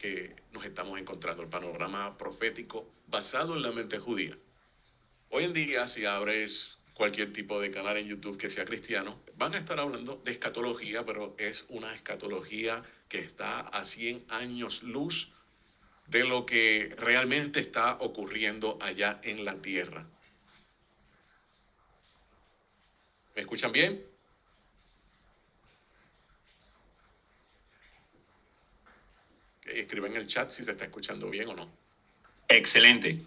que nos estamos encontrando, el panorama profético basado en la mente judía. Hoy en día, si abres cualquier tipo de canal en YouTube que sea cristiano, van a estar hablando de escatología, pero es una escatología que está a 100 años luz de lo que realmente está ocurriendo allá en la tierra. ¿Me escuchan bien? Escriben en el chat si se está escuchando bien o no. Excelente.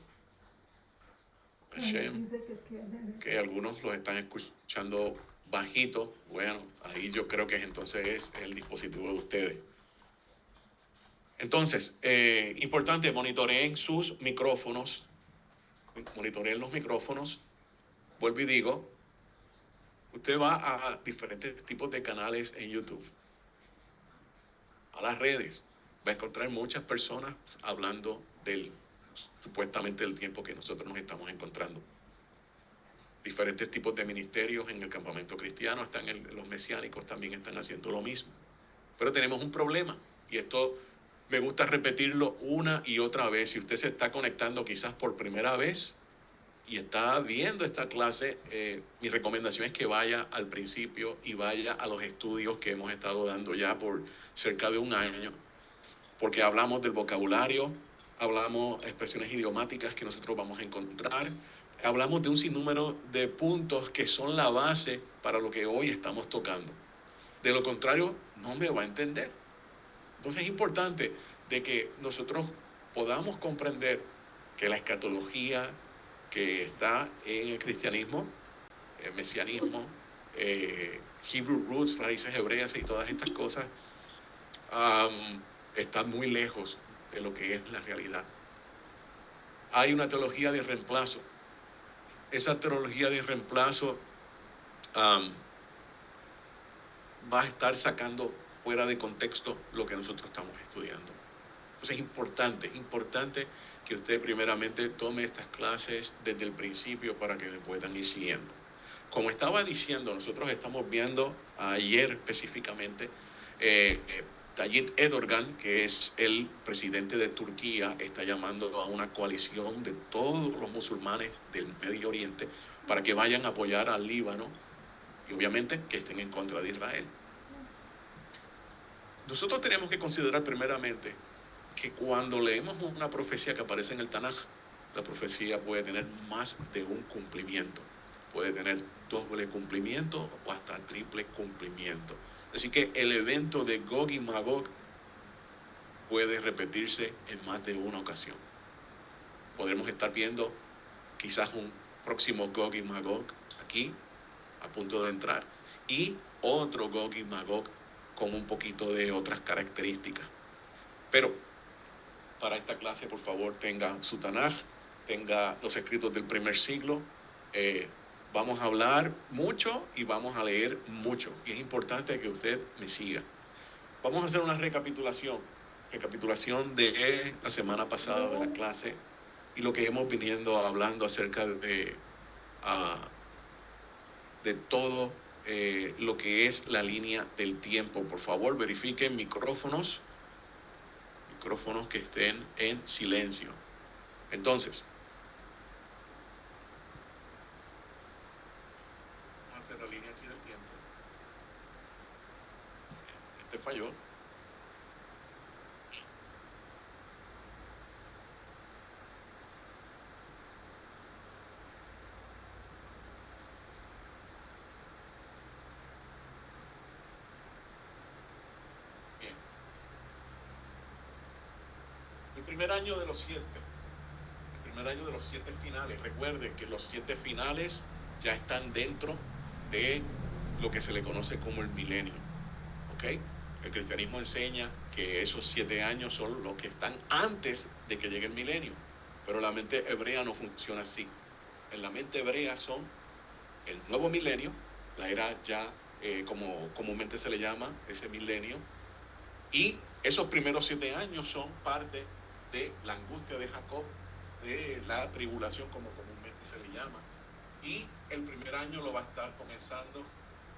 Que algunos los están escuchando bajito. Bueno, ahí yo creo que entonces es el dispositivo de ustedes. Entonces, importante, monitoreen sus micrófonos. Monitoreen los micrófonos. Vuelvo y digo, usted va a diferentes tipos de canales en YouTube, a las redes. Va a encontrar muchas personas hablando supuestamente del tiempo que nosotros nos estamos encontrando. Diferentes tipos de ministerios en el campamento cristiano, los mesiánicos también están haciendo lo mismo. Pero tenemos un problema, y esto me gusta repetirlo una y otra vez. Si usted se está conectando quizás por primera vez y está viendo esta clase, mi recomendación es que vaya al principio y vaya a los estudios que hemos estado dando ya por cerca de un año, porque hablamos del vocabulario, hablamos expresiones idiomáticas que nosotros vamos a encontrar, hablamos de un sinnúmero de puntos que son la base para lo que hoy estamos tocando. De lo contrario, no me va a entender. Entonces es importante de que nosotros podamos comprender que la escatología que está en el cristianismo, el mesianismo, Hebrew roots, raíces hebreas y todas estas cosas, están muy lejos de lo que es la realidad. Hay una teología de reemplazo. Esa teología de reemplazo va a estar sacando fuera de contexto lo que nosotros estamos estudiando. Entonces es importante que usted primeramente tome estas clases desde el principio para que me puedan ir siguiendo. Como estaba diciendo, nosotros estamos viendo ayer específicamente, Tayyip Erdogan, que es el presidente de Turquía, está llamando a una coalición de todos los musulmanes del Medio Oriente para que vayan a apoyar al Líbano y obviamente que estén en contra de Israel. Nosotros tenemos que considerar primeramente que cuando leemos una profecía que aparece en el Tanaj, la profecía puede tener más de un cumplimiento. Puede tener doble cumplimiento o hasta triple cumplimiento. Así que el evento de Gog y Magog puede repetirse en más de una ocasión. Podremos estar viendo quizás un próximo Gog y Magog aquí, a punto de entrar, y otro Gog y Magog con un poquito de otras características. Pero para esta clase, por favor, tenga su Tanaj, tenga los escritos del primer siglo. Vamos a hablar mucho y vamos a leer mucho. Y es importante que usted me siga. Vamos a hacer una recapitulación de la semana pasada de la clase y lo que hemos venido hablando acerca de todo lo que es la línea del tiempo. Por favor, verifiquen micrófonos que estén en silencio. Entonces, vamos a hacer la línea aquí del tiempo. Este falló. Bien. El primer año de los 7. El primer año de los 7 finales. Recuerden que los 7 finales ya están dentro de lo que se le conoce como el milenio. ¿Ok? El cristianismo enseña que esos 7 años son los que están antes de que llegue el milenio. Pero la mente hebrea no funciona así. En la mente hebrea son el nuevo milenio, la era ya como comúnmente se le llama ese milenio, y esos primeros 7 años son parte de la angustia de Jacob, de la tribulación como comúnmente se le llama, y el primer año lo va a estar comenzando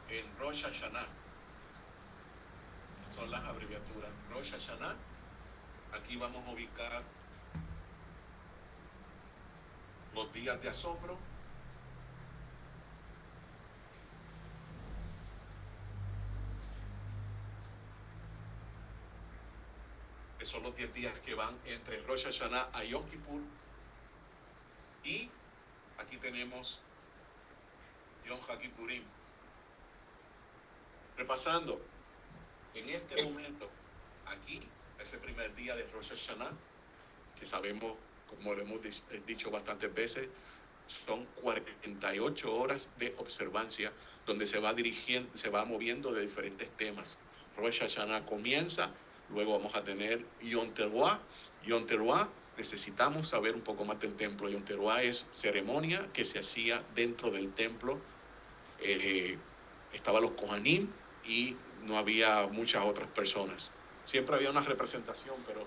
en Rosh Hashanah. Son las abreviaturas Rosh Hashanah. Aquí aquí vamos a ubicar los días de asombro. Que son los 10 días que van entre Rosh Hashanah a Yom Kippur. Y aquí tenemos Yom HaKippurim. Repasando, en este momento, aquí, ese primer día de Rosh Hashanah, que sabemos, como lo hemos dicho bastantes veces, son 48 horas de observancia donde se va dirigiendo, se va moviendo de diferentes temas. Rosh Hashanah comienza, luego vamos a tener Yom Teruah. Yom Teruah, necesitamos saber un poco más del templo. Yom Teruah es ceremonia que se hacía dentro del templo. Estaban los Kohanim y no había muchas otras personas. Siempre había una representación, pero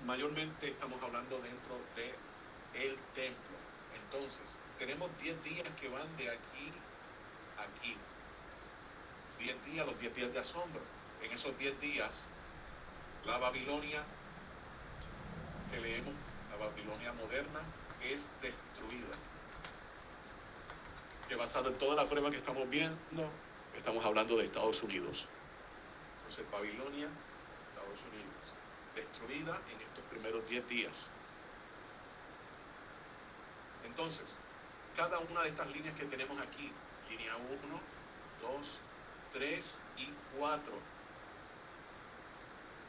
mayormente estamos hablando dentro del templo. Entonces, tenemos 10 días que van de aquí a aquí. 10 días, los 10 días de asombro. En esos 10 días, la Babilonia, que leemos, la Babilonia moderna, es destruida. Que basado en toda la prueba que estamos viendo, estamos hablando de Estados Unidos. Entonces, Babilonia, Estados Unidos, destruida en estos primeros 10 días. Entonces, cada una de estas líneas que tenemos aquí, línea 1, 2, 3 y 4,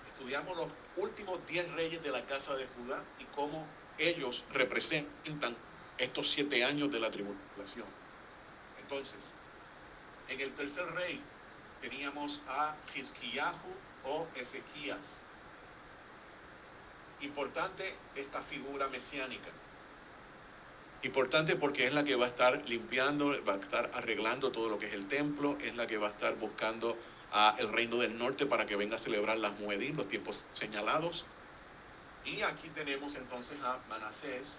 estudiamos los últimos 10 reyes de la casa de Judá y cómo ellos representan estos 7 años de la tribulación. Entonces, en el tercer rey teníamos a Hizquillahu o Ezequías. Importante esta figura mesiánica. Importante porque es la que va a estar limpiando, va a estar arreglando todo lo que es el templo, es la que va a estar buscando al reino del norte para que venga a celebrar las Moedim, los tiempos señalados. Y aquí tenemos entonces a Manasés,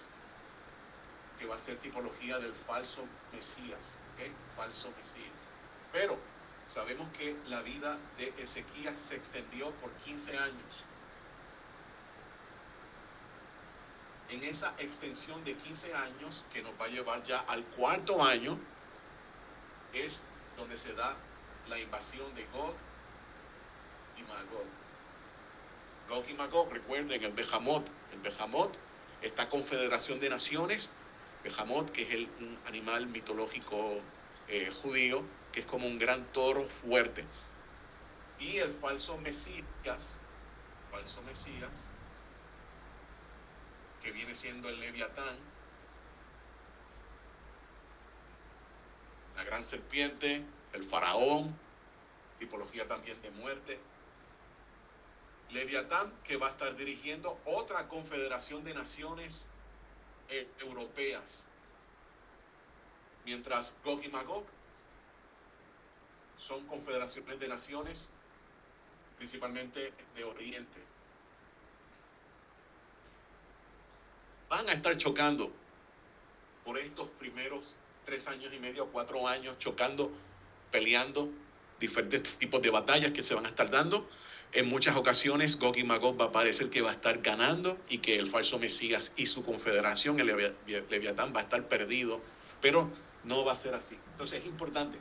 que va a ser tipología del falso Mesías, ¿okay? Falso Mesías. Pero sabemos que la vida de Ezequías se extendió por 15 años. En esa extensión de 15 años, que nos va a llevar ya al cuarto año, es donde se da la invasión de Gog y Magog. Gog y Magog, recuerden el Behamot. El Behamot, esta confederación de naciones, Behamot, que es un animal mitológico judío, que es como un gran toro fuerte. Y el falso Mesías, que viene siendo el Leviatán, la gran serpiente, el faraón, tipología también de muerte. Leviatán, que va a estar dirigiendo otra confederación de naciones europeas, mientras Gog y Magog son confederaciones de naciones principalmente de Oriente. Van a estar chocando por estos primeros 3 años y medio, 4 años, chocando, peleando, diferentes tipos de batallas que se van a estar dando. En muchas ocasiones Gog y Magog va a parecer que va a estar ganando y que el falso Mesías y su confederación, el Leviatán, va a estar perdido, pero no va a ser así. Entonces es importante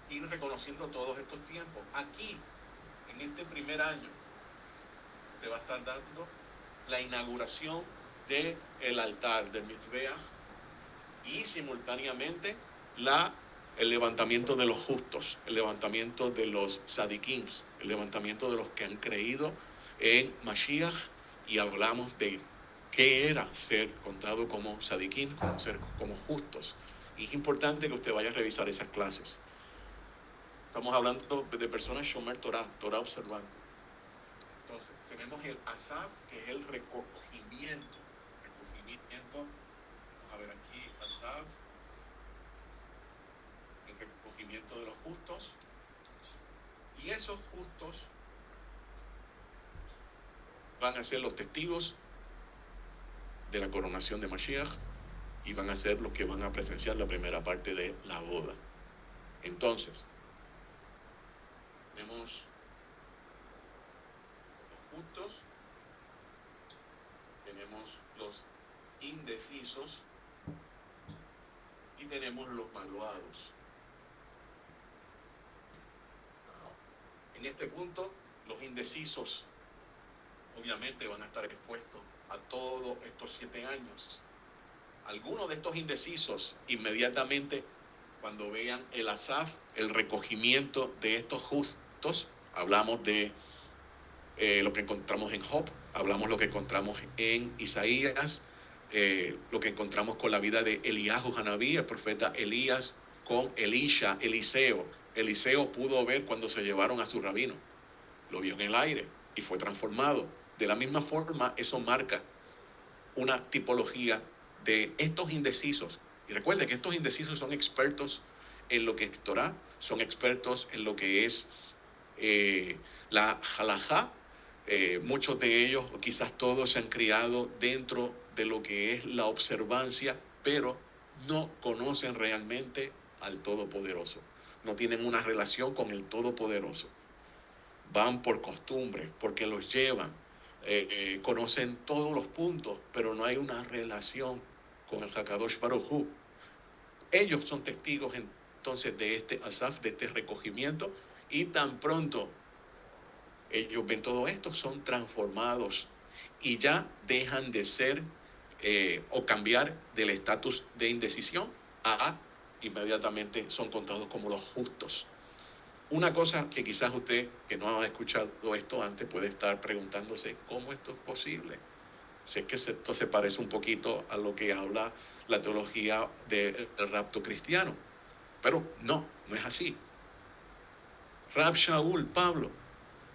ir reconociendo todos estos tiempos. Aquí, en este primer año, se va a estar dando la inauguración del altar del Mizbeach y simultáneamente el levantamiento de los justos, el levantamiento de los tzadikim, el levantamiento de los que han creído en Mashiach, y hablamos de qué era ser contado como tzadikim, como justos. Y es importante que usted vaya a revisar esas clases. Estamos hablando de personas Shomer Torah observando. Entonces, tenemos el Asaf, que es el recogimiento. Vamos a ver aquí, Asaf, el recogimiento de los justos. Y esos justos van a ser los testigos de la coronación de Mashiach y van a ser los que van a presenciar la primera parte de la boda. Entonces, tenemos justos, tenemos los indecisos y tenemos los malvados. En este punto, los indecisos obviamente van a estar expuestos a todos estos 7 años. Algunos de estos indecisos, inmediatamente cuando vean el asaf, el recogimiento de estos justos, hablamos de lo que encontramos en Job, hablamos lo que encontramos en Isaías, lo que encontramos con la vida de Eliyahu Hanabí, el profeta Elías, con Elisha, Eliseo. Eliseo pudo ver cuando se llevaron a su rabino, lo vio en el aire y fue transformado. De la misma forma, eso marca una tipología de estos indecisos. Y recuerde que estos indecisos son expertos en lo que es Torah, son expertos en lo que es la halajá. Muchos de ellos, quizás todos, se han criado dentro de lo que es la observancia, pero no conocen realmente al Todopoderoso. No tienen una relación con el Todopoderoso. Van por costumbre, porque los llevan. Conocen todos los puntos, pero no hay una relación con el Hakadosh Baruj Hu. Ellos son testigos entonces de este asaf, de este recogimiento, y tan pronto ellos ven todo esto, son transformados y ya dejan de ser o cambiar del estatus de indecisión a inmediatamente son contados como los justos. Una cosa que quizás usted, que no ha escuchado esto antes, puede estar preguntándose, ¿cómo esto es posible? Sé que esto se parece un poquito a lo que habla la teología del rapto cristiano, pero no es así. Rab Shaul, Pablo,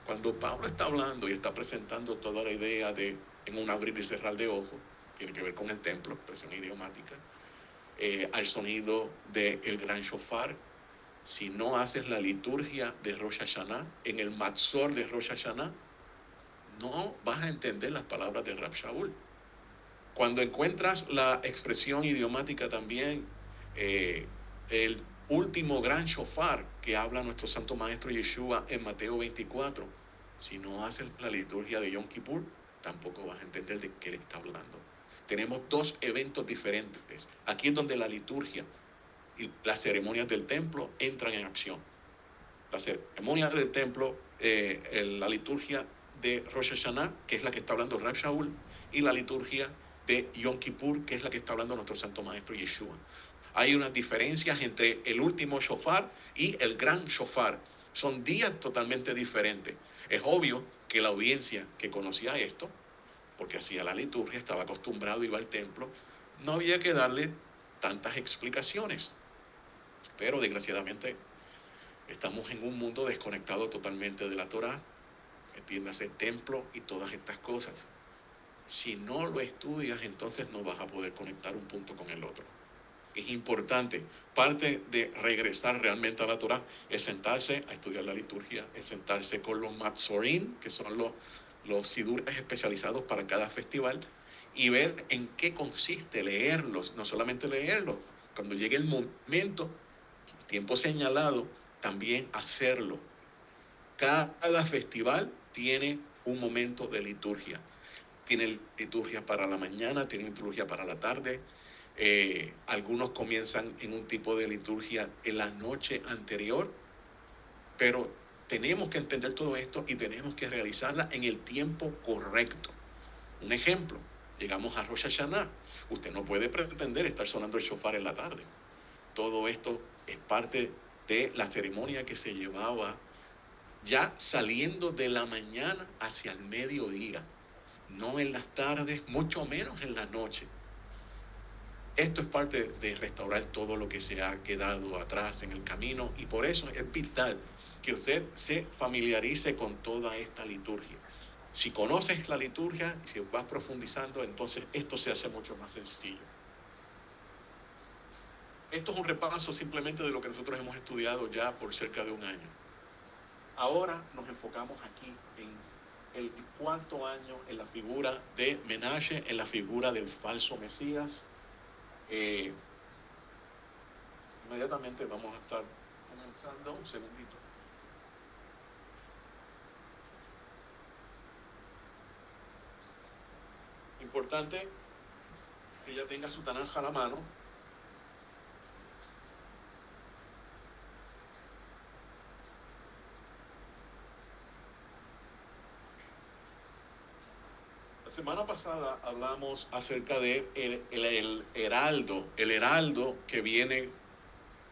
cuando Pablo está hablando y está presentando toda la idea de en un abrir y cerrar de ojos, tiene que ver con el templo, expresión idiomática, al sonido del gran shofar. Si no haces la liturgia de Rosh Hashanah, en el Matzor de Rosh Hashanah, no vas a entender las palabras de Rab Shaul. Cuando encuentras la expresión idiomática también, el último gran shofar que habla nuestro Santo Maestro Yeshua en Mateo 24, si no haces la liturgia de Yom Kippur, tampoco vas a entender de qué le está hablando. Tenemos dos eventos diferentes. Aquí es donde la liturgia y las ceremonias del templo entran en acción. La ceremonia del templo, la liturgia de Rosh Hashanah, que es la que está hablando Rab Shaul, y la liturgia de Yom Kippur, que es la que está hablando nuestro Santo Maestro Yeshua. Hay unas diferencias entre el último shofar y el gran shofar. Son días totalmente diferentes. Es obvio que la audiencia que conocía esto, porque hacía la liturgia, estaba acostumbrado, iba al templo, no había que darle tantas explicaciones. Pero desgraciadamente estamos en un mundo desconectado totalmente de la Torah, entiéndase templo y todas estas cosas. Si no lo estudias, entonces no vas a poder conectar un punto con el otro. Es importante, parte de regresar realmente a la Torah es sentarse a estudiar la liturgia, es sentarse con los matzorim, que son los sidures especializados para cada festival, y ver en qué consiste leerlos, no solamente leerlos, cuando llegue el momento, tiempo señalado, también hacerlo. Cada festival tiene un momento de liturgia. Tiene liturgia para la mañana, tiene liturgia para la tarde. Algunos comienzan en un tipo de liturgia en la noche anterior, pero tenemos que entender todo esto y tenemos que realizarla en el tiempo correcto. Un ejemplo, llegamos a Rosh Hashanah. Usted no puede pretender estar sonando el shofar en la tarde. Todo esto es parte de la ceremonia que se llevaba ya saliendo de la mañana hacia el mediodía, no en las tardes, mucho menos en la noche. Esto es parte de restaurar todo lo que se ha quedado atrás en el camino, y por eso es vital que usted se familiarice con toda esta liturgia. Si conoces la liturgia, si vas profundizando, entonces esto se hace mucho más sencillo. Esto es un repaso simplemente de lo que nosotros hemos estudiado ya por cerca de un año. Ahora nos enfocamos aquí en el cuarto año, en la figura de Menashe, en la figura del falso Mesías. Inmediatamente vamos a estar comenzando. Un segundito. Importante que ella tenga su Tanaj a la mano. La semana pasada hablamos acerca de el heraldo que viene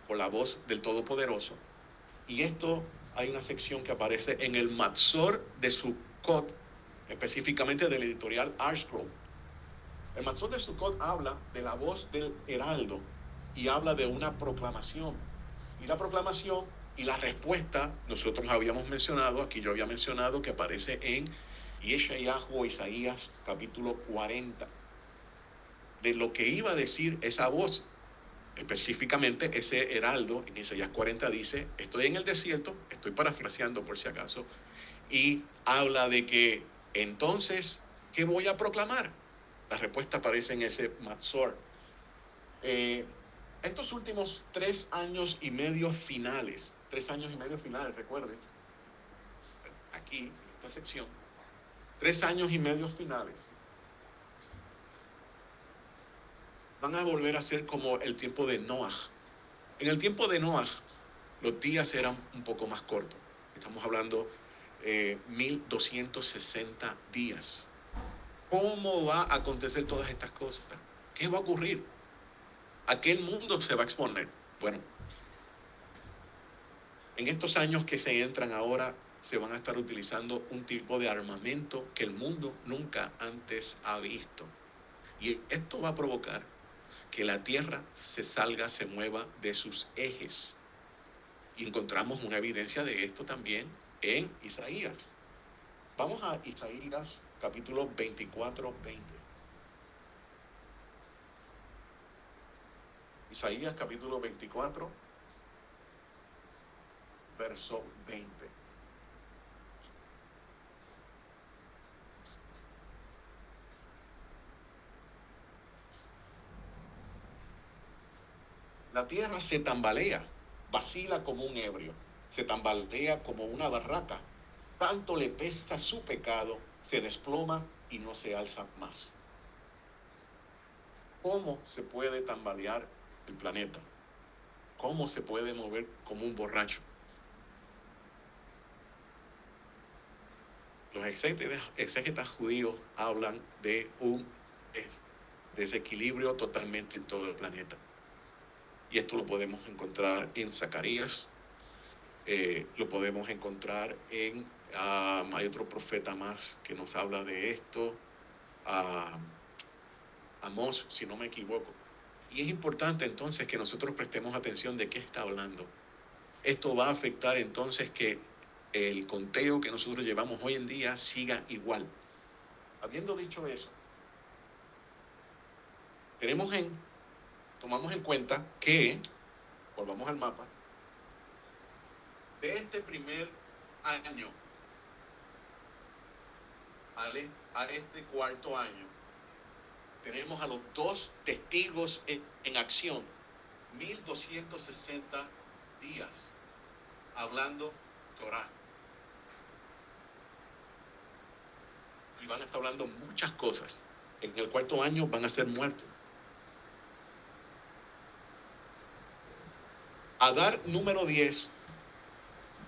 por la voz del Todopoderoso. Y esto hay una sección que aparece en el Matzor de Sukkot, específicamente del editorial ArtScroll. El Matzor de Sukkot habla de la voz del heraldo y habla de una proclamación. Y la proclamación y la respuesta, nosotros habíamos mencionado, aquí yo había mencionado que aparece en Yeshayahu o Isaías capítulo 40, de lo que iba a decir esa voz. Específicamente ese heraldo en Isaías 40 dice: estoy en el desierto, estoy parafraseando por si acaso, y habla de que entonces, ¿qué voy a proclamar? La respuesta aparece en ese Matzor. Estos últimos 3 años y medio finales, recuerden, aquí, en esta sección, 3 años y medio finales, van a volver a ser como el tiempo de Noah. En el tiempo de Noah, los días eran un poco más cortos. Estamos hablando 1260 días. ¿Cómo va a acontecer todas estas cosas? ¿Qué va a ocurrir? ¿A qué el mundo se va a exponer? Bueno, en estos años que se entran ahora, se van a estar utilizando un tipo de armamento que el mundo nunca antes ha visto. Y esto va a provocar que la tierra se mueva de sus ejes. Y encontramos una evidencia de esto también en Isaías. Vamos a Isaías capítulo 24, 20. Isaías capítulo 24, verso 20. La tierra se tambalea, vacila como un ebrio, se tambalea como una barraca. Tanto le pesa su pecado, se desploma y no se alza más. ¿Cómo se puede tambalear el planeta? ¿Cómo se puede mover como un borracho? Los exégetas judíos hablan de un desequilibrio totalmente en todo el planeta. Y esto lo podemos encontrar en Zacarías, lo podemos encontrar en, hay otro profeta más que nos habla de esto, Amós, si no me equivoco. Y es importante entonces que nosotros prestemos atención de qué está hablando. Esto va a afectar entonces que el conteo que nosotros llevamos hoy en día siga igual. Habiendo dicho eso, tomamos en cuenta que, volvamos al mapa, de este primer año a este cuarto año, tenemos a los 2 testigos en acción, 1260 días, hablando Torah. Y van a estar hablando muchas cosas. En el cuarto año van a ser muertos. Adar número 10,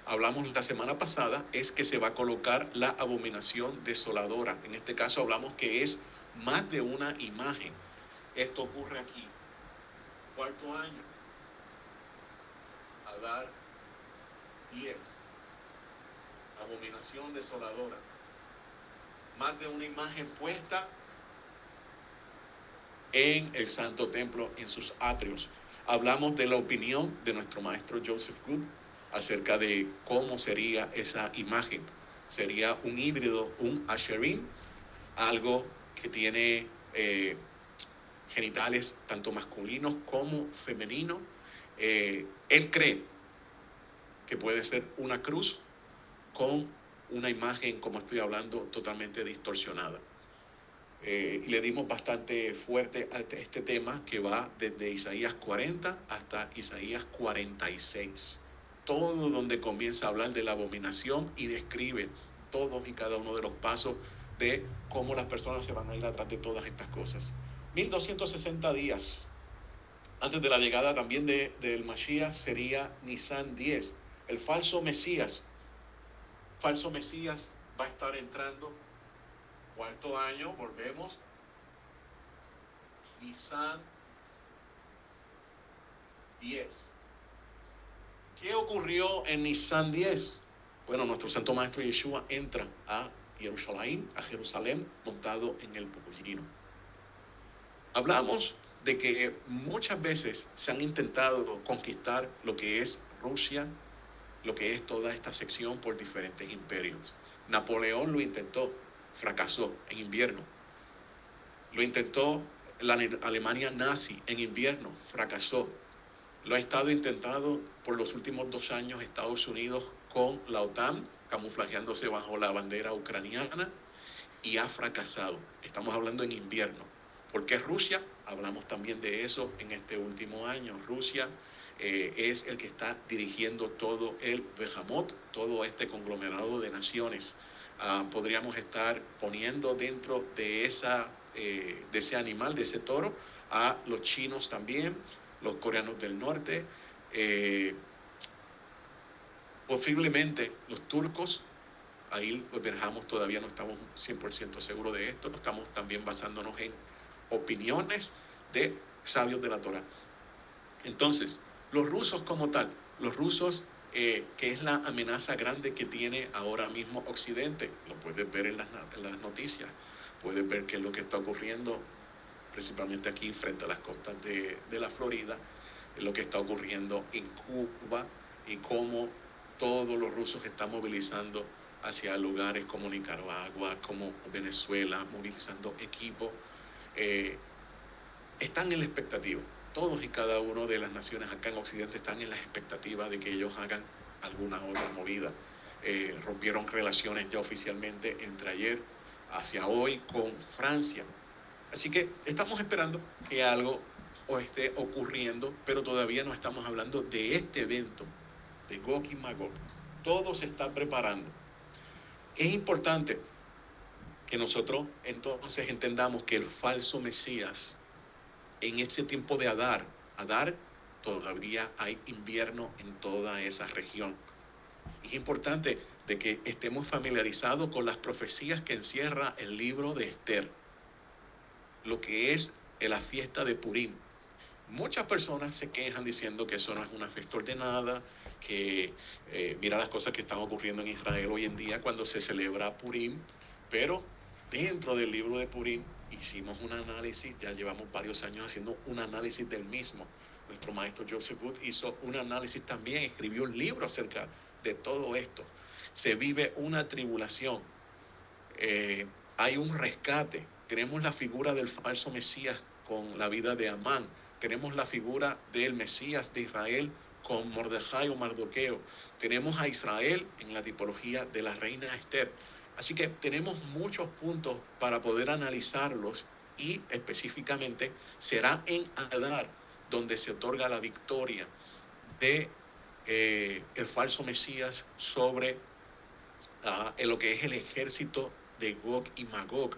hablamos la semana pasada, es que se va a colocar la abominación desoladora. En este caso hablamos que es más de una imagen. Esto ocurre aquí. Cuarto año. Adar 10. Abominación desoladora. Más de una imagen puesta en el Santo Templo, en sus atrios. Hablamos de la opinión de nuestro maestro Joseph Good acerca de cómo sería esa imagen. Sería un híbrido, un asherim, algo que tiene genitales tanto masculinos como femeninos. Él cree que puede ser una cruz con una imagen, como estoy hablando, totalmente distorsionada. Y le dimos bastante fuerte a este tema que va desde Isaías 40 hasta Isaías 46. Todo donde comienza a hablar de la abominación y describe todos y cada uno de los pasos de cómo las personas se van a ir atrás de todas estas cosas. 1260 días antes de la llegada también del Mashiach sería Nisan 10. El falso Mesías va a estar entrando, cuarto año, volvemos, Nisan 10. ¿Qué ocurrió en Nisan 10? Bueno, nuestro Santo Maestro Yeshua entra a Jerusalén, montado en el pollino. Hablamos de que muchas veces se han intentado conquistar lo que es Rusia, lo que es toda esta sección por diferentes imperios. Napoleón lo intentó, fracasó en invierno. Lo intentó la Alemania nazi en invierno, fracasó. Lo ha estado intentando por los últimos 2 años Estados Unidos con la OTAN, camuflajeándose bajo la bandera ucraniana, y ha fracasado. Estamos hablando en invierno. ¿Por qué Rusia? Hablamos también de eso en este último año. Rusia es el que está dirigiendo todo el Behemoth, todo este conglomerado de naciones. Podríamos estar poniendo dentro de ese animal, de ese toro, a los chinos también, los coreanos del norte, posiblemente los turcos. Ahí los dejamos, todavía no estamos 100% seguros de esto, estamos también basándonos en opiniones de sabios de la Torah. Entonces, los rusos como tal, los rusos, que es la amenaza grande que tiene ahora mismo Occidente, lo puedes ver en las noticias, puedes ver qué es lo que está ocurriendo, principalmente aquí frente a las costas de la Florida, lo que está ocurriendo en Cuba y cómo todos los rusos están movilizando hacia lugares como Nicaragua, como Venezuela, movilizando equipos. Están en la expectativa. Todos y cada uno de las naciones acá en Occidente están en la expectativa de que ellos hagan alguna otra movida. Rompieron relaciones ya oficialmente entre ayer hacia hoy con Francia. Así que estamos esperando que algo esté ocurriendo, pero todavía no estamos hablando de este evento, de Gog y Magog. Todo se está preparando. Es importante que nosotros entonces entendamos que el falso Mesías, en ese tiempo de Adar, todavía hay invierno en toda esa región. Es importante de que estemos familiarizados con las profecías que encierra el libro de Esther, lo que es la fiesta de Purim. Muchas personas se quejan diciendo que eso no es una fiesta ordenada, que mira las cosas que están ocurriendo en Israel hoy en día cuando se celebra Purim, pero dentro del libro de Purim hicimos un análisis, ya llevamos varios años haciendo un análisis del mismo. Nuestro maestro Joseph Wood hizo un análisis también, escribió un libro acerca de todo esto. Se vive una tribulación, hay un rescate, tenemos la figura del falso Mesías con la vida de Amán, tenemos la figura del Mesías de Israel con Mordejai o Mardoqueo, tenemos a Israel en la tipología de la reina Esther. Así que tenemos muchos puntos para poder analizarlos, y específicamente será en Adar donde se otorga la victoria de el falso Mesías sobre lo que es el ejército de Gog y Magog.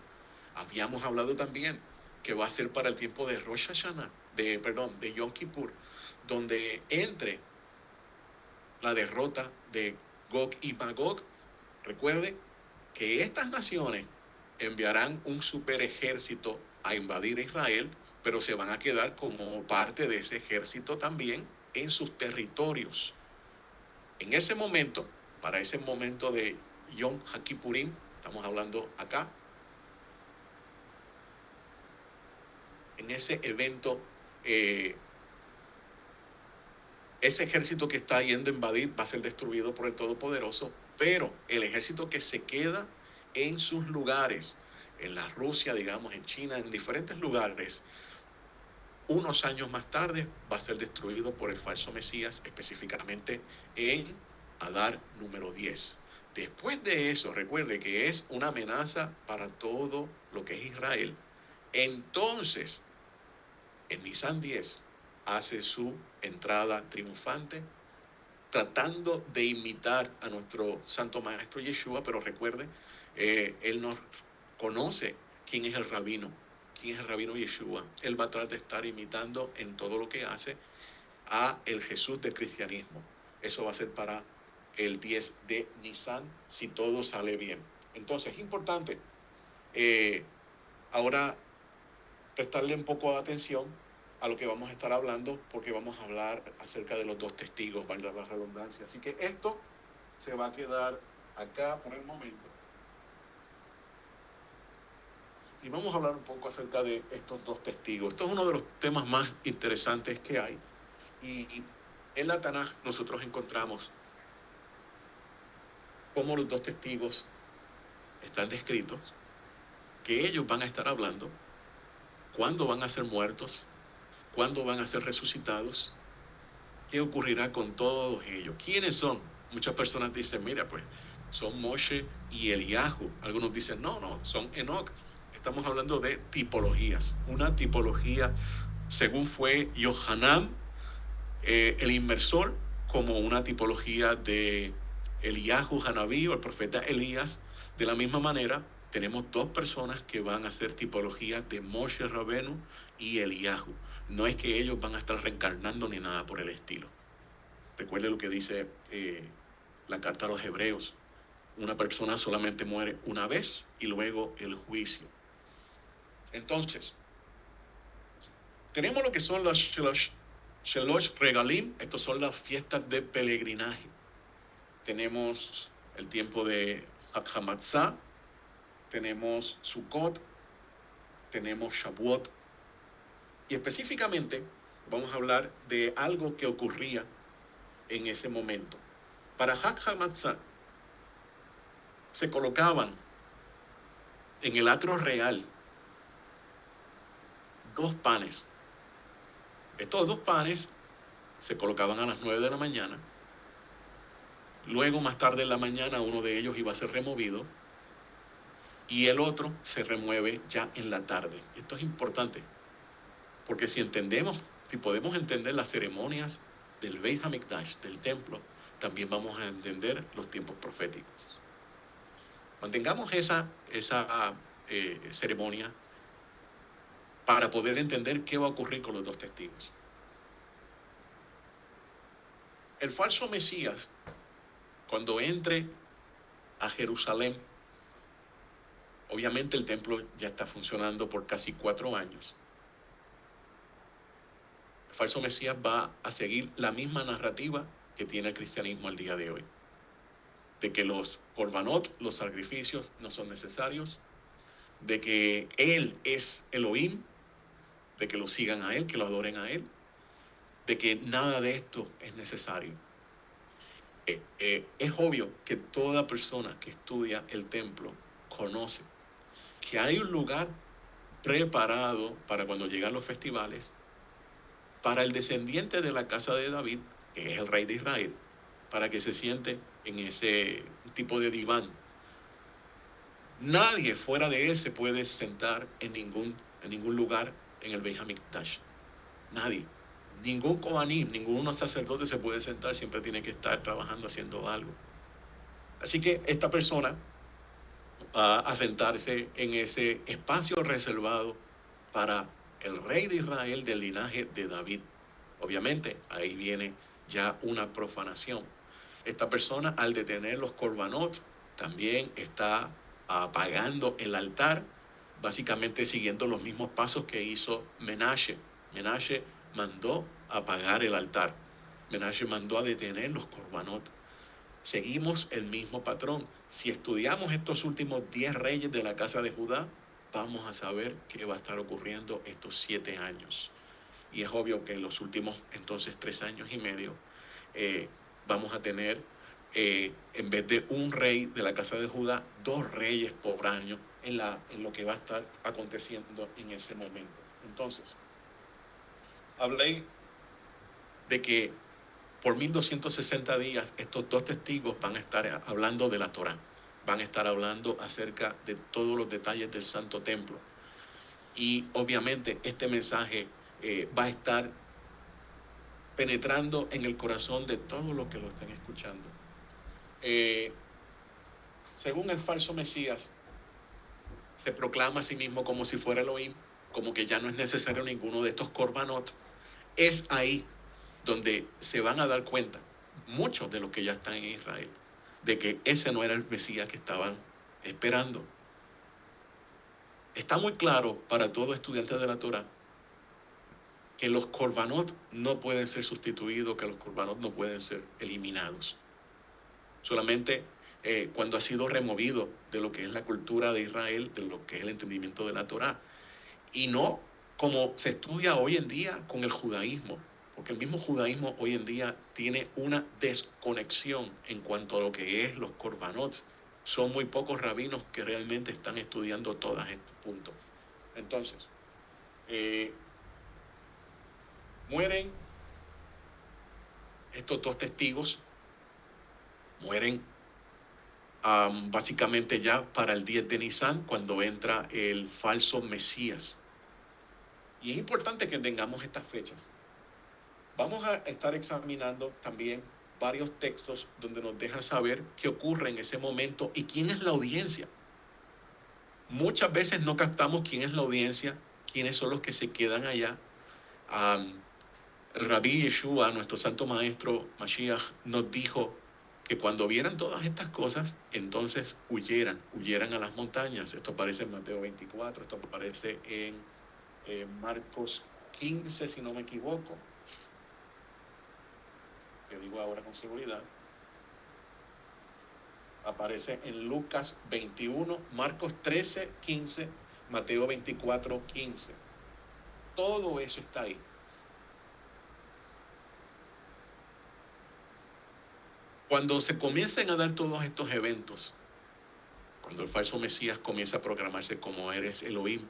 Habíamos hablado también que va a ser para el tiempo de Rosh Hashanah, de Yom Kippur, donde entre la derrota de Gog y Magog. Recuerde que estas naciones enviarán un super ejército a invadir Israel, pero se van a quedar como parte de ese ejército también en sus territorios. En ese momento, para ese momento de Yom HaKippurim, estamos hablando acá, en ese evento, ese ejército que está yendo a invadir va a ser destruido por el Todopoderoso, pero el ejército que se queda en sus lugares, en la Rusia, digamos, en China, en diferentes lugares, unos años más tarde va a ser destruido por el falso Mesías, específicamente en Adar número 10. Después de eso, recuerde que es una amenaza para todo lo que es Israel. Entonces, en Nisan 10 hace su entrada triunfante, tratando de imitar a nuestro Santo Maestro Yeshua, pero recuerde, él nos conoce quién es el rabino Yeshua. Él va a tratar de estar imitando en todo lo que hace a el Jesús del cristianismo. Eso va a ser para el 10 de Nisan, si todo sale bien. Entonces, es importante ahora prestarle un poco de atención a lo que vamos a estar hablando, porque vamos a hablar acerca de los dos testigos, valga la redundancia. Así que esto se va a quedar acá por el momento. Y vamos a hablar un poco acerca de estos dos testigos. Esto es uno de los temas más interesantes que hay. Y en la Tanaj nosotros encontramos cómo los dos testigos están descritos, que ellos van a estar hablando, cuándo van a ser muertos, cuándo van a ser resucitados, qué ocurrirá con todos ellos. ¿Quiénes son? Muchas personas dicen, mira, pues son Moshe y Eliyahu. Algunos dicen, no, son Enoch. Estamos hablando de tipologías. Una tipología, según fue Yohanan, el inmersor, como una tipología de Eliyahu Hanabí o el profeta Elías. De la misma manera, tenemos dos personas que van a ser tipologías de Moshe Rabenu y Eliyahu. No es que ellos van a estar reencarnando ni nada por el estilo. Recuerde lo que dice la carta a los Hebreos. Una persona solamente muere una vez y luego el juicio. Entonces, tenemos lo que son los Shelosh Regalim. Estos son las fiestas de peregrinaje. Tenemos el tiempo de Hamatzah, tenemos Sukkot, tenemos Shavuot. Y específicamente vamos a hablar de algo que ocurría en ese momento. Para Hag Hamatzah se colocaban en el atrio real dos panes. Estos dos panes se colocaban a las 9 de la mañana. Luego, más tarde en la mañana, uno de ellos iba a ser removido y el otro se remueve ya en la tarde. Esto es importante, porque si podemos entender las ceremonias del Beit HaMikdash, del templo, también vamos a entender los tiempos proféticos. Mantengamos esa ceremonia para poder entender qué va a ocurrir con los dos testigos. El falso Mesías, cuando entre a Jerusalén, obviamente el templo ya está funcionando por casi 4 años. El falso Mesías va a seguir la misma narrativa que tiene el cristianismo al día de hoy, de que los korbanot, los sacrificios, no son necesarios, de que Él es Elohim, de que lo sigan a Él, que lo adoren a Él, de que nada de esto es necesario. Es obvio que toda persona que estudia el templo conoce que hay un lugar preparado para cuando llegan los festivales, para el descendiente de la casa de David, que es el rey de Israel, para que se siente en ese tipo de diván. Nadie fuera de él se puede sentar en ningún lugar en el Beit HaMikdash. Nadie. Ningún Kohanim, ningún sacerdote se puede sentar, siempre tiene que estar trabajando, haciendo algo. Así que esta persona va a sentarse en ese espacio reservado para el rey de Israel del linaje de David. Obviamente, ahí viene ya una profanación. Esta persona, al detener los korbanot, también está apagando el altar, básicamente siguiendo los mismos pasos que hizo Menashe. Menashe mandó apagar el altar. Menashe mandó a detener los korbanot. Seguimos el mismo patrón. Si estudiamos estos últimos 10 reyes de la casa de Judá, vamos a saber qué va a estar ocurriendo estos 7 años. Y es obvio que en los últimos, entonces, 3 años y medio, vamos a tener, en vez de un rey de la casa de Judá, 2 reyes por año en lo que va a estar aconteciendo en ese momento. Entonces, hablé de que por 1260 días estos dos testigos van a estar hablando de la Torá, van a estar hablando acerca de todos los detalles del Santo Templo. Y obviamente este mensaje va a estar penetrando en el corazón de todos los que lo estén escuchando. Según el falso Mesías, se proclama a sí mismo como si fuera Elohim, como que ya no es necesario ninguno de estos korbanot. Es ahí donde se van a dar cuenta muchos de los que ya están en Israel de que ese no era el Mesías que estaban esperando. Está muy claro para todo estudiante de la Torá que los korbanot no pueden ser sustituidos, que los korbanot no pueden ser eliminados. Solamente cuando ha sido removido de lo que es la cultura de Israel, de lo que es el entendimiento de la Torá. Y no como se estudia hoy en día con el judaísmo, porque el mismo judaísmo hoy en día tiene una desconexión en cuanto a lo que es los korbanot. Son muy pocos rabinos que realmente están estudiando todos estos puntos. Entonces, mueren estos dos testigos, mueren básicamente ya para el 10 de Nisan, cuando entra el falso Mesías. Y es importante que tengamos estas fechas. Vamos a estar examinando también varios textos donde nos dejan saber qué ocurre en ese momento y quién es la audiencia. Muchas veces no captamos quién es la audiencia, quiénes son los que se quedan allá. El Rabí Yeshua, nuestro santo maestro Mashiach, nos dijo que cuando vieran todas estas cosas, entonces huyeran a las montañas. Esto aparece en Mateo 24, esto aparece en Marcos 15, si no me equivoco. Que digo ahora con seguridad. Aparece en Lucas 21, Marcos 13, 15, Mateo 24, 15. Todo eso está ahí. Cuando se comiencen a dar todos estos eventos, cuando el falso Mesías comienza a proclamarse como eres Elohim,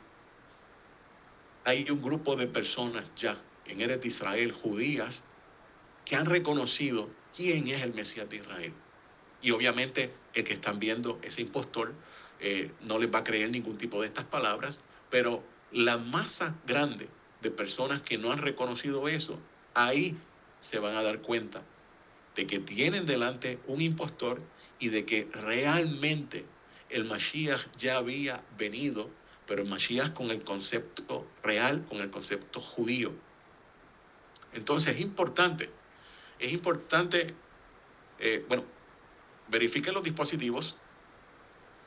hay un grupo de personas ya en Eretz Israel, judías, que han reconocido quién es el Mesías de Israel. Y obviamente el que están viendo ese impostor no les va a creer ningún tipo de estas palabras, pero la masa grande de personas que no han reconocido eso, ahí se van a dar cuenta de que tienen delante un impostor y de que realmente el Mashiach ya había venido, pero el Mashiach con el concepto real, con el concepto judío. Entonces es importante, bueno, verifiquen los dispositivos.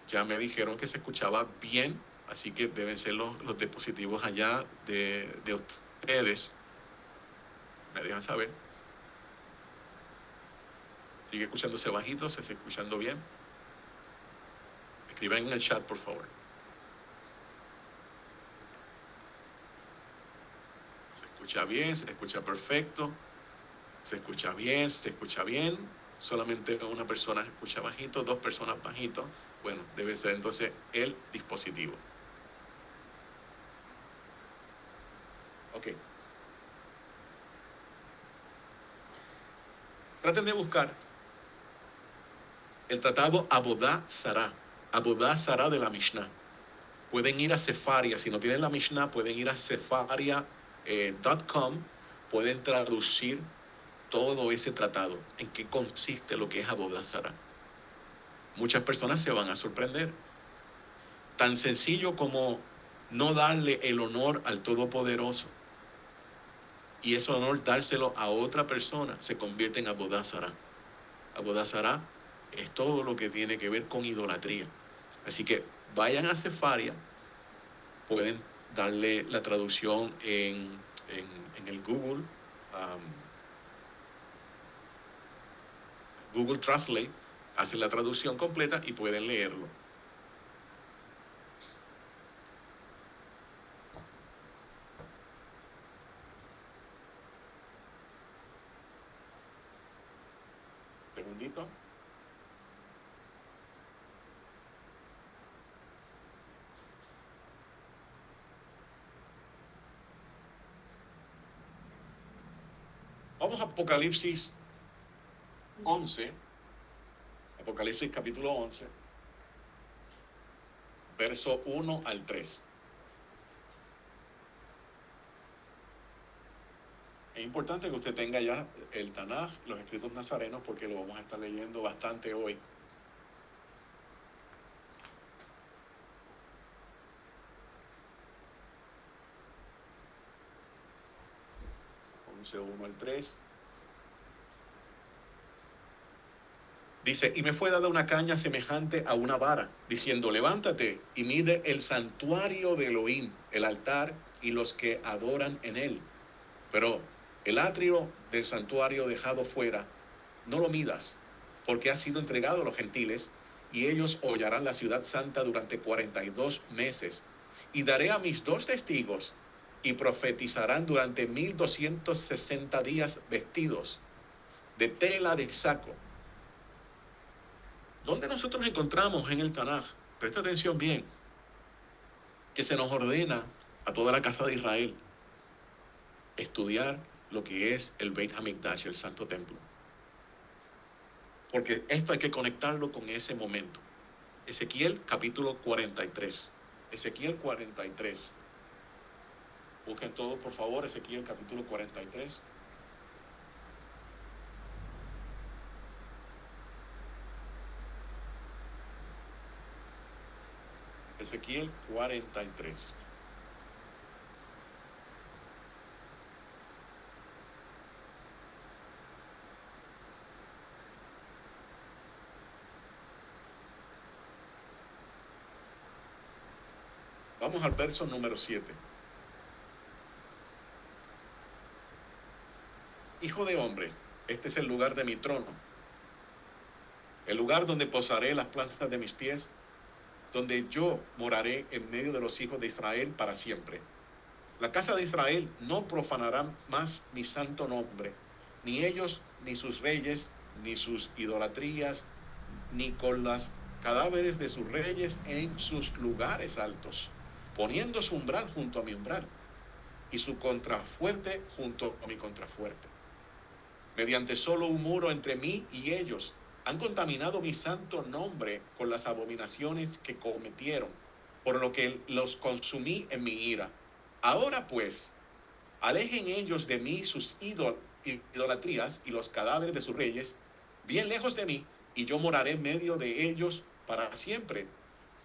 Ya me dijeron que se escuchaba bien, así que deben ser los dispositivos allá de ustedes. Me dejan saber. Sigue escuchándose bajito, se está escuchando bien. Escriban en el chat, por favor. Se escucha bien, se escucha perfecto. Se escucha bien, se escucha bien. Solamente una persona escucha bajito, dos personas bajito. Bueno, debe ser entonces el dispositivo. Ok. Traten de buscar el tratado Abodá Sará de la Mishnah. Pueden ir a Sefaria, si no tienen la Mishnah, pueden ir a sefaria.com, pueden traducir todo ese tratado, en qué consiste lo que es Abodá Sará. Muchas personas se van a sorprender. Tan sencillo como no darle el honor al Todopoderoso, y ese honor dárselo a otra persona, se convierte en Abodá Sará. Abodá Sará es todo lo que tiene que ver con idolatría. Así que vayan a Sefaria, pueden darle la traducción en el Google Translate, hacen la traducción completa y pueden leerlo. Segundito. Vamos a Apocalipsis 11, Apocalipsis capítulo 11, verso 1 al 3. Es importante que usted tenga ya el Tanaj, los escritos nazarenos, porque lo vamos a estar leyendo bastante hoy. 11, 1 al 3. Dice, y me fue dada una caña semejante a una vara, diciendo, levántate y mide el santuario de Elohim, el altar y los que adoran en él. Pero el atrio del santuario dejado fuera, no lo midas, porque ha sido entregado a los gentiles, y ellos hollarán la ciudad santa durante 42 meses. Y daré a mis 2 testigos, y profetizarán durante 1260 días vestidos de tela de saco. ¿Dónde nosotros encontramos en el Tanaj? Presta atención bien, que se nos ordena a toda la casa de Israel estudiar lo que es el Beit HaMikdash, el Santo Templo. Porque esto hay que conectarlo con ese momento. Ezequiel capítulo 43. Ezequiel 43. Busquen todos, por favor, Ezequiel capítulo 43. Ezequiel 43. Vamos al verso número 7. Hijo de hombre, este es el lugar de mi trono, el lugar donde posaré las plantas de mis pies, donde yo moraré en medio de los hijos de Israel para siempre. La casa de Israel no profanará más mi santo nombre, ni ellos, ni sus reyes, ni sus idolatrías, ni con las cadáveres de sus reyes en sus lugares altos, poniendo su umbral junto a mi umbral, y su contrafuerte junto a mi contrafuerte. Mediante solo un muro entre mí y ellos, han contaminado mi santo nombre con las abominaciones que cometieron, por lo que los consumí en mi ira. Ahora pues, alejen ellos de mí sus idolatrías y los cadáveres de sus reyes, bien lejos de mí, y yo moraré en medio de ellos para siempre.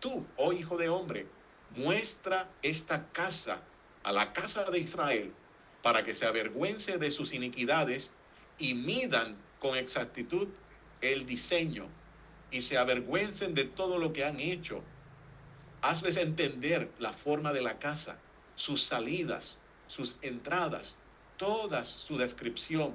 Tú, oh hijo de hombre, muestra esta casa a la casa de Israel, para que se avergüence de sus iniquidades y midan con exactitud el diseño y se avergüencen de todo lo que han hecho. Hazles entender la forma de la casa, sus salidas, sus entradas, toda su descripción,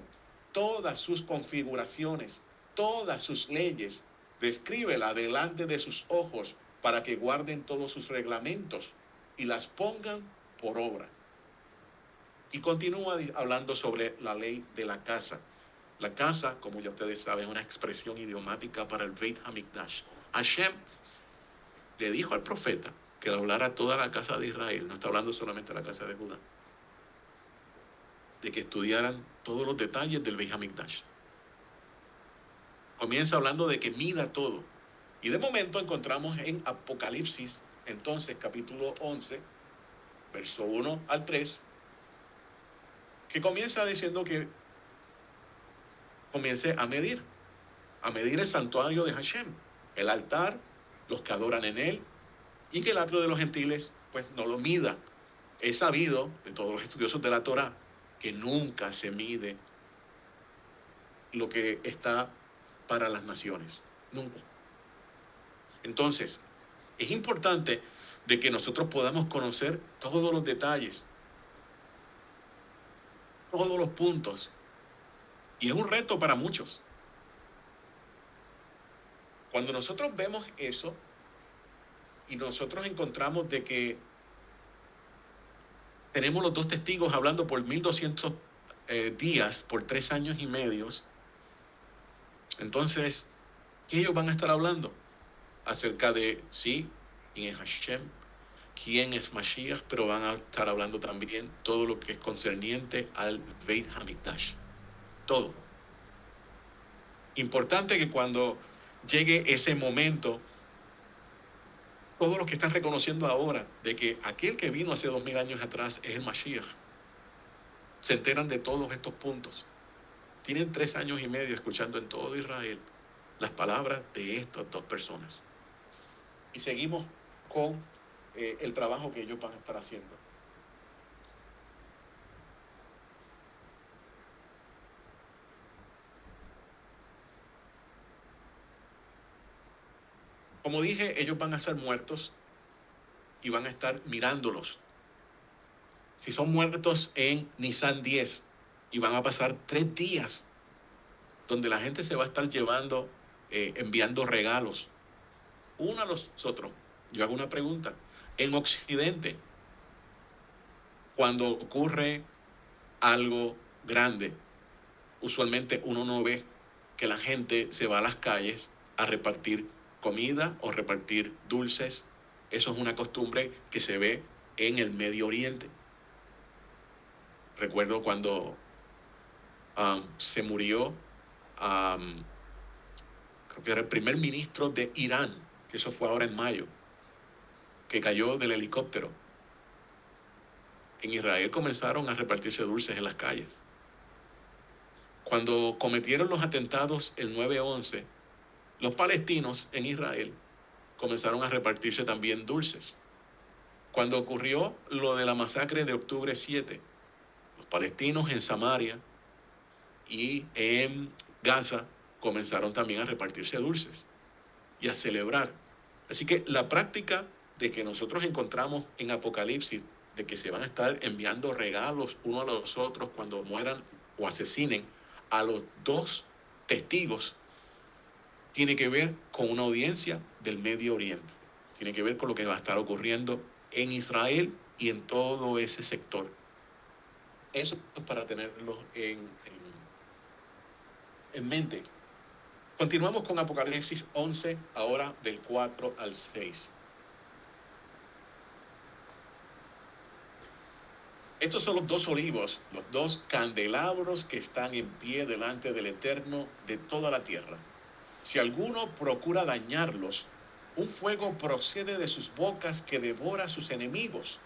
todas sus configuraciones, todas sus leyes. Descríbela delante de sus ojos para que guarden todos sus reglamentos y las pongan por obra. Y continúa hablando sobre la ley de la casa. La casa, como ya ustedes saben, es una expresión idiomática para el Beit HaMikdash. Hashem le dijo al profeta que le hablara a toda la casa de Israel, no está hablando solamente a la casa de Judá, de que estudiaran todos los detalles del Beit HaMikdash. Comienza hablando de que mida todo. Y de momento encontramos en Apocalipsis, entonces capítulo 11, verso 1 al 3, que comienza diciendo que comience a medir el santuario de Hashem, el altar, los que adoran en él, y que el atrio de los gentiles pues no lo mida. Es sabido de todos los estudiosos de la Torá que nunca se mide lo que está para las naciones, nunca. Entonces, es importante de que nosotros podamos conocer todos los detalles, todos los puntos, y es un reto para muchos. Cuando nosotros vemos eso y nosotros encontramos de que tenemos los 2 testigos hablando por 1200 días, por 3 años y medio, entonces, ¿qué ellos van a estar hablando? Acerca de, sí, quién es Hashem, quién es Mashiach, pero van a estar hablando también todo lo que es concerniente al Beit HaMikdash. Todo. Importante que cuando llegue ese momento, todos los que están reconociendo ahora de que aquel que vino hace 2000 años atrás es el Mashiach, se enteran de todos estos puntos. Tienen 3 años y medio escuchando en todo Israel las palabras de estas 2 personas. Y seguimos con el trabajo que ellos van a estar haciendo. Como dije, ellos van a ser muertos y van a estar mirándolos. Si son muertos en Nisan 10 y van a pasar 3 días donde la gente se va a estar llevando, enviando regalos uno a los otros. Yo hago una pregunta. En Occidente, cuando ocurre algo grande, usualmente uno no ve que la gente se va a las calles a repartir comida o repartir dulces. Eso es una costumbre que se ve en el Medio Oriente. Recuerdo cuando se murió, creo que era el primer ministro de Irán, que eso fue ahora en mayo, que cayó del helicóptero. En Israel comenzaron a repartirse dulces en las calles. Cuando cometieron los atentados el 9/11, los palestinos en Israel comenzaron a repartirse también dulces. Cuando ocurrió lo de la masacre de octubre 7, los palestinos en Samaria y en Gaza comenzaron también a repartirse dulces y a celebrar. Así que la práctica de que nosotros encontramos en Apocalipsis, de que se van a estar enviando regalos unos a los otros cuando mueran o asesinen a los 2 testigos, tiene que ver con una audiencia del Medio Oriente. Tiene que ver con lo que va a estar ocurriendo en Israel y en todo ese sector. Eso es para tenerlo en mente. Continuamos con Apocalipsis 11, ahora del 4 al 6. Estos son los 2 olivos, los 2 candelabros que están en pie delante del Eterno de toda la tierra. Si alguno procura dañarlos, un fuego procede de sus bocas que devora a sus enemigos.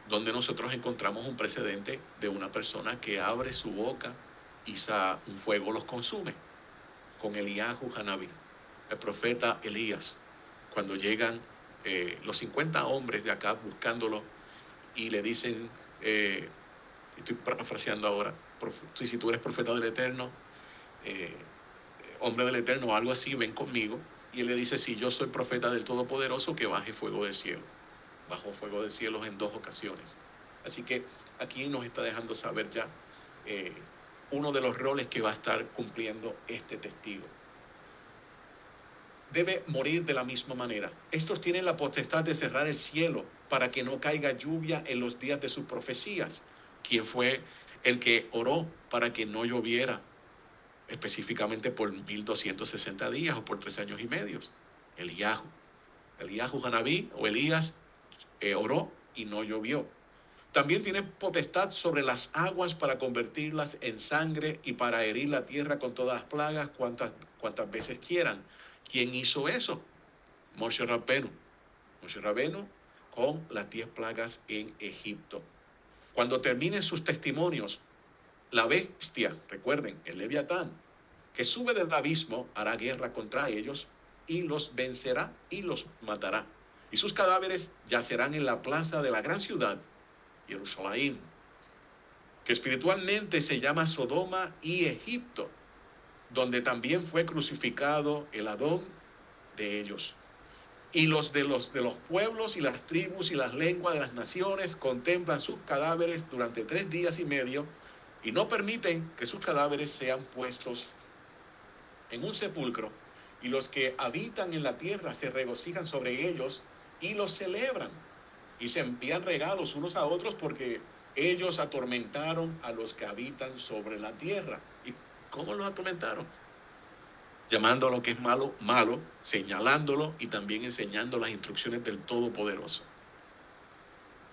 Donde nosotros encontramos un precedente de una persona que abre su boca y un fuego los consume. Con Eliyahu Hanabí, el profeta Elías, cuando llegan los 50 hombres de acá buscándolo y le dicen, estoy parafraseando ahora, si tú eres profeta del Eterno, hombre del Eterno o algo así, ven conmigo. Y él le dice, si yo soy profeta del Todopoderoso, que baje fuego del cielo. Bajó fuego del cielo en 2 ocasiones. Así que aquí nos está dejando saber ya uno de los roles que va a estar cumpliendo este testigo. Debe morir de la misma manera. Estos tienen la potestad de cerrar el cielo para que no caiga lluvia en los días de sus profecías. ¿Quién fue el que oró para que no lloviera específicamente por 1260 días o por 3 años y medio? Eliyahu Hanabí o Elías oró y no llovió. También tiene potestad sobre las aguas para convertirlas en sangre y para herir la tierra con todas las plagas cuantas veces quieran. ¿Quién hizo eso? Moshe Rabbeinu. Moshe Rabbeinu con las 10 plagas en Egipto. Cuando terminen sus testimonios, la bestia, recuerden, el Leviatán, que sube del abismo, hará guerra contra ellos y los vencerá y los matará. Y sus cadáveres yacerán en la plaza de la gran ciudad, Jerusalén, que espiritualmente se llama Sodoma y Egipto, donde también fue crucificado el Adón de ellos. Y los de los pueblos y las tribus y las lenguas de las naciones contemplan sus cadáveres durante 3 días y medio y no permiten que sus cadáveres sean puestos en un sepulcro. Y los que habitan en la tierra se regocijan sobre ellos y los celebran. Y se envían regalos unos a otros porque ellos atormentaron a los que habitan sobre la tierra. ¿Y cómo los atormentaron? Llamando a lo que es malo, malo, señalándolo y también enseñando las instrucciones del Todopoderoso.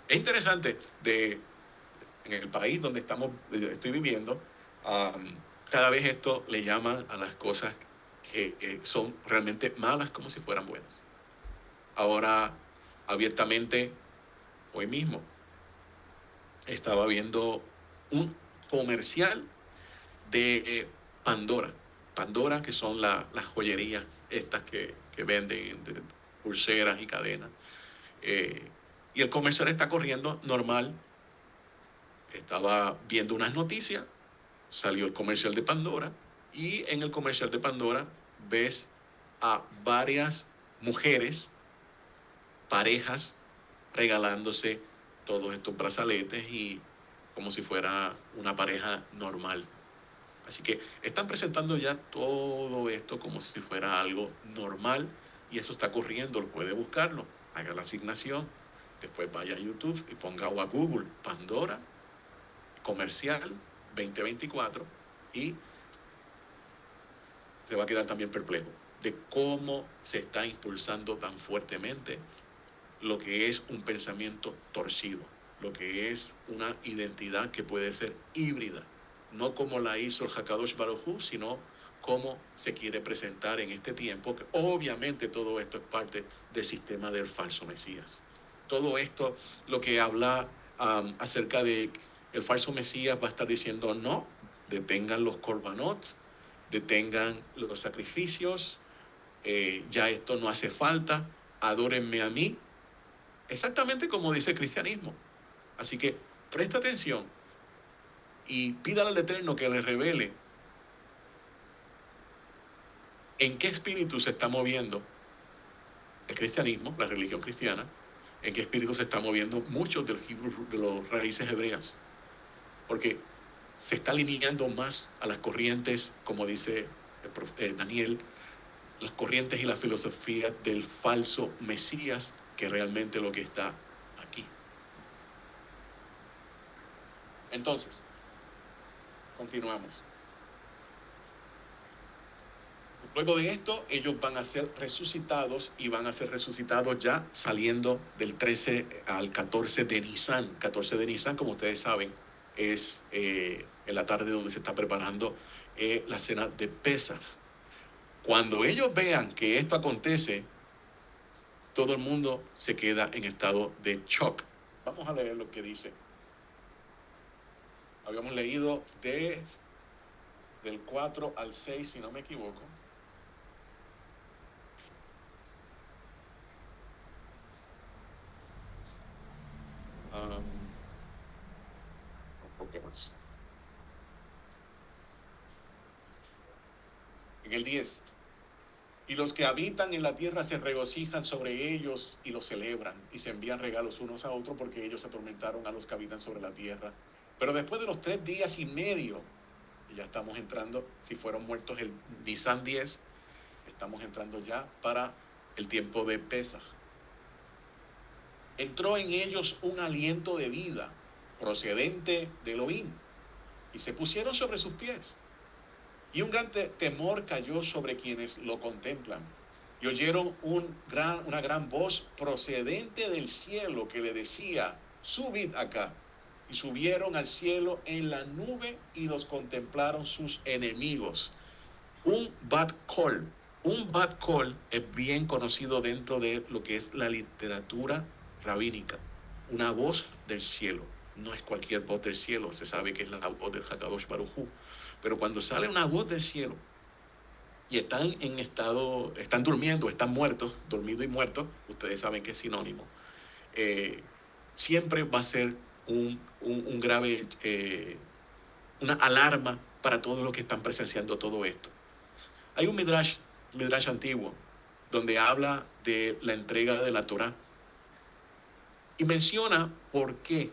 Es interesante, en el país donde estoy viviendo, cada vez esto le llaman a las cosas que son realmente malas como si fueran buenas. Ahora, abiertamente, hoy mismo, estaba viendo un comercial de Pandora. Pandora, que son las joyerías estas que venden de pulseras y cadenas. Y el comercial está corriendo normal. Estaba viendo unas noticias, salió el comercial de Pandora y en el comercial de Pandora ves a varias mujeres, parejas, regalándose todos estos brazaletes y como si fuera una pareja normal. Así que están presentando ya todo esto como si fuera algo normal y eso está corriendo, puede buscarlo, haga la asignación, después vaya a YouTube y ponga o a Google Pandora comercial 2024 y se va a quedar también perplejo de cómo se está impulsando tan fuertemente lo que es un pensamiento torcido, lo que es una identidad que puede ser híbrida, no como la hizo el Hakadosh Baruj Hu, sino cómo se quiere presentar en este tiempo, que obviamente todo esto es parte del sistema del falso Mesías. Todo esto, lo que habla acerca de el falso Mesías va a estar diciendo no, detengan los korbanot, detengan los sacrificios, ya esto no hace falta, adórenme a mí, exactamente como dice el cristianismo. Así que presta atención y pídale al Eterno que le revele en qué espíritu se está moviendo el cristianismo, la religión cristiana, en qué espíritu se está moviendo muchos de los raíces hebreas, porque se está alineando más a las corrientes, como dice Daniel, las corrientes y la filosofía del falso Mesías, que realmente lo que está aquí. Entonces, continuamos. Luego de esto, ellos van a ser resucitados y van a ser resucitados ya saliendo del 13 al 14 de Nisan. 14 de Nisan, como ustedes saben, es en la tarde donde se está preparando la cena de Pesaj. Cuando ellos vean que esto acontece, todo el mundo se queda en estado de shock. Vamos a leer lo que dice. Habíamos leído del 4 al 6, si no me equivoco. Un poco más. En el 10. Y los que habitan en la tierra se regocijan sobre ellos y los celebran y se envían regalos unos a otros porque ellos atormentaron a los que habitan sobre la tierra. Pero después de los 3 días y medio, y ya estamos entrando, si fueron muertos el Nisan 10, estamos entrando ya para el tiempo de Pesaj. Entró en ellos un aliento de vida procedente de Elohim y se pusieron sobre sus pies. Y un gran temor cayó sobre quienes lo contemplan. Y oyeron una gran voz procedente del cielo que le decía, subid acá. Y subieron al cielo en la nube y los contemplaron sus enemigos. Un bat kol. Un bat kol es bien conocido dentro de lo que es la literatura rabínica. Una voz del cielo. No es cualquier voz del cielo. Se sabe que es la voz del Hakadosh Baruj Hu. Pero cuando sale una voz del cielo y están en estado, están durmiendo, están muertos, dormido y muerto, ustedes saben que es sinónimo, siempre va a ser un grave, una alarma para todos los que están presenciando todo esto. Hay un midrash antiguo donde habla de la entrega de la Torá y menciona por qué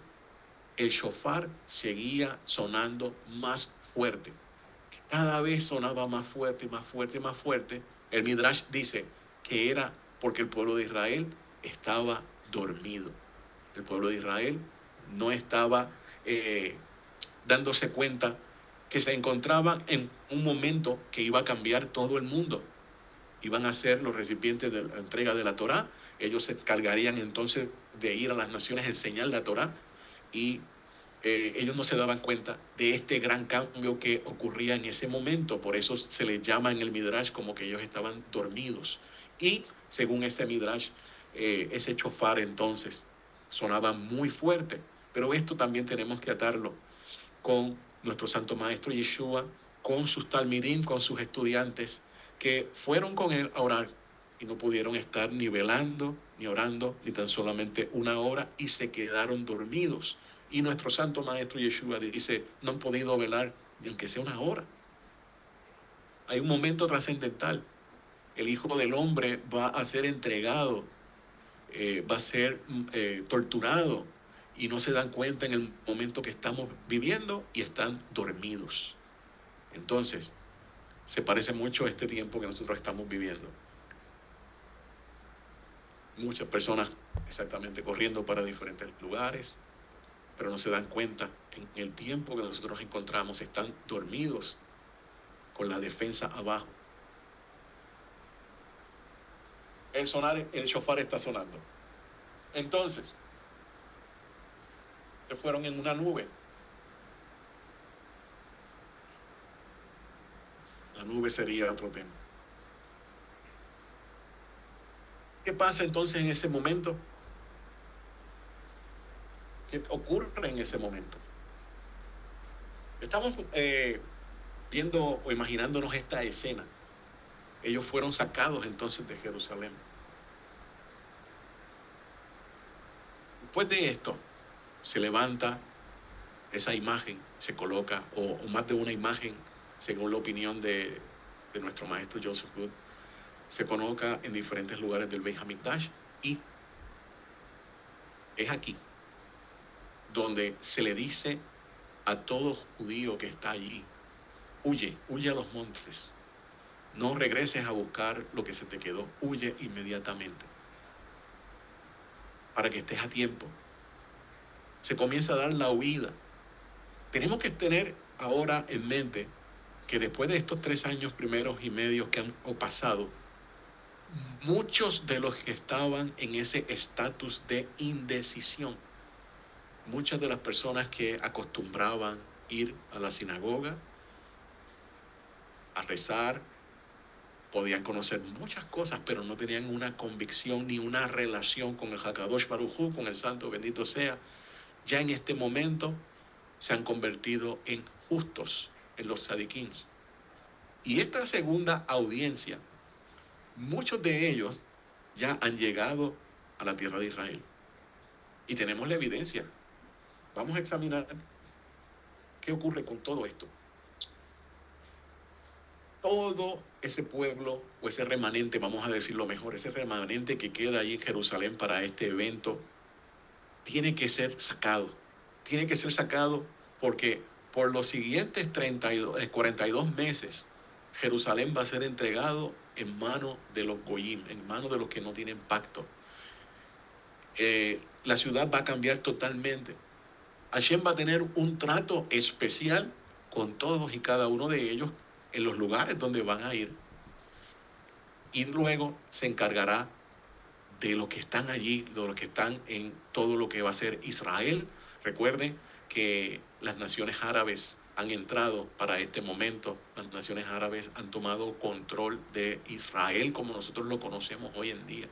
el shofar seguía sonando más fuerte. Cada vez sonaba más fuerte, más fuerte, más fuerte. El Midrash dice que era porque el pueblo de Israel estaba dormido. El pueblo de Israel no estaba dándose cuenta que se encontraban en un momento que iba a cambiar todo el mundo. Iban a ser los recipientes de la entrega de la Torá. Ellos se encargarían entonces de ir a las naciones a enseñar la Torá y ellos no se daban cuenta de este gran cambio que ocurría en ese momento. Por eso se les llama en el Midrash como que ellos estaban dormidos. Y según este Midrash, ese shofar entonces sonaba muy fuerte. Pero esto también tenemos que atarlo con nuestro Santo Maestro Yeshua, con sus talmidim, con sus estudiantes, que fueron con él a orar y no pudieron estar ni velando, ni orando, ni tan solamente una hora, y se quedaron dormidos. Y nuestro Santo Maestro Yeshua dice, no han podido velar ni aunque sea una hora. Hay un momento trascendental el Hijo del Hombre va a ser entregado, va a ser torturado, y no se dan cuenta en el momento que estamos viviendo y están dormidos. Entonces, se parece mucho a este tiempo que nosotros estamos viviendo. Muchas personas exactamente corriendo para diferentes lugares, pero no se dan cuenta en el tiempo que nosotros nos encontramos, están dormidos con la defensa abajo. El shofar está sonando. Entonces, se fueron en una nube. La nube sería otro tema. ¿Qué pasa entonces en ese momento? ¿Qué ocurre en ese momento? Estamos viendo o imaginándonos esta escena. Ellos fueron sacados entonces de Jerusalén. Después de esto, se levanta esa imagen, se coloca, o más de una imagen, según la opinión de nuestro maestro Joseph Good, se coloca en diferentes lugares del Beit HaMikdash, y es aquí donde se le dice a todo judío que está allí: huye a los montes, no regreses a buscar lo que se te quedó, huye inmediatamente, para que estés a tiempo. Se comienza a dar la huida. Tenemos que tener ahora en mente que después de estos 3 años primeros y medios que han pasado, muchos de los que estaban en ese estatus de indecisión, muchas de las personas que acostumbraban ir a la sinagoga, a rezar, podían conocer muchas cosas, pero no tenían una convicción ni una relación con el Hakadosh Baruj Hu, con el Santo bendito sea, ya en este momento se han convertido en justos, en los tzadikins. Y esta segunda audiencia, muchos de ellos ya han llegado a la tierra de Israel. Y tenemos la evidencia. Vamos a examinar qué ocurre con todo esto. Todo ese pueblo, o ese remanente, vamos a decirlo mejor, ese remanente que queda ahí en Jerusalén para este evento, tiene que ser sacado. Tiene que ser sacado porque por los siguientes 42 meses, Jerusalén va a ser entregado en manos de los goyim, en manos de los que no tienen pacto. La ciudad va a cambiar totalmente. Hashem va a tener un trato especial con todos y cada uno de ellos en los lugares donde van a ir. Y luego se encargará de los que están allí, de los que están en todo lo que va a ser Israel. Recuerden que las naciones árabes han entrado para este momento. Las naciones árabes han tomado control de Israel como nosotros lo conocemos hoy en día.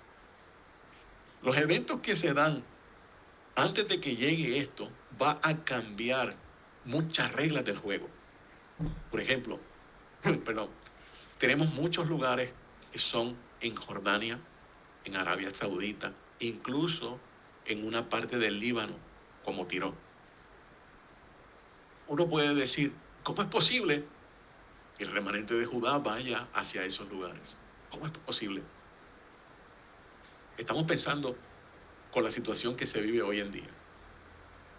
Los eventos que se dan antes de que llegue esto va a cambiar muchas reglas del juego. Por ejemplo, tenemos muchos lugares que son en Jordania, en Arabia Saudita, incluso en una parte del Líbano, como Tirón. Uno puede decir, ¿cómo es posible que el remanente de Judá vaya hacia esos lugares? ¿Cómo es posible? Estamos pensando con la situación que se vive hoy en día,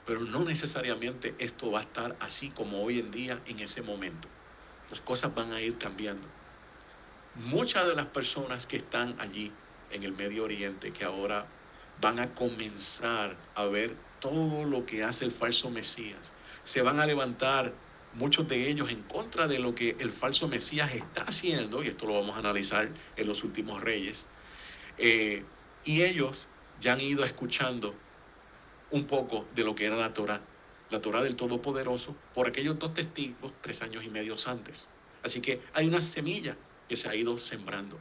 pero no necesariamente esto va a estar así como hoy en día en ese momento. Las cosas van a ir cambiando. Muchas de las personas que están allí en el Medio Oriente, que ahora van a comenzar a ver todo lo que hace el falso Mesías, se van a levantar muchos de ellos en contra de lo que el falso Mesías está haciendo, y esto lo vamos a analizar en los últimos Reyes, y ellos ya han ido escuchando un poco de lo que era la Torá del Todopoderoso, por aquellos 2 testigos 3 años y medio antes. Así que hay una semilla que se ha ido sembrando.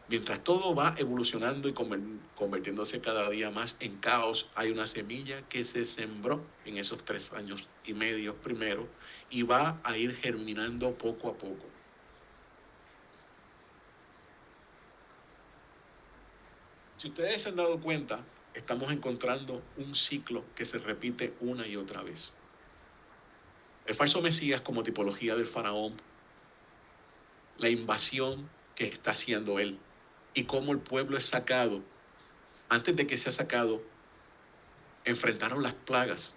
Mientras todo va evolucionando y convirtiéndose cada día más en caos, hay una semilla que se sembró en esos 3 años y medio primero y va a ir germinando poco a poco. Si ustedes se han dado cuenta, estamos encontrando un ciclo que se repite una y otra vez. El falso Mesías como tipología del faraón, la invasión que está haciendo él y cómo el pueblo es sacado. Antes de que sea sacado, enfrentaron las plagas,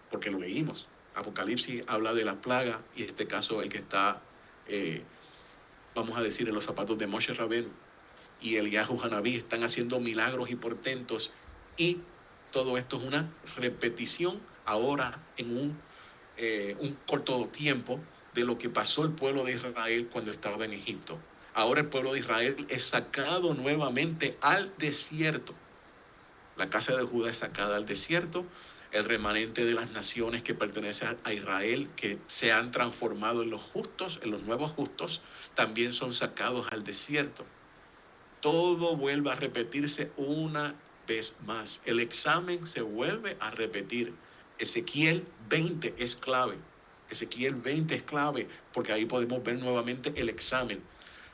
porque lo leímos. Apocalipsis habla de la plaga, y en este caso el que está, vamos a decir, en los zapatos de Moshe Rabenu y Eliyahu Hanabí están haciendo milagros y portentos, y todo esto es una repetición ahora en un corto tiempo de lo que pasó el pueblo de Israel cuando estaba en Egipto. Ahora el pueblo de Israel es sacado nuevamente al desierto. La casa de Judá es sacada al desierto. El remanente de las naciones que pertenecen a Israel, que se han transformado en los justos, en los nuevos justos, también son sacados al desierto. Todo vuelve a repetirse una vez más. El examen se vuelve a repetir. Ezequiel 20 es clave. Ezequiel 20 es clave porque ahí podemos ver nuevamente el examen.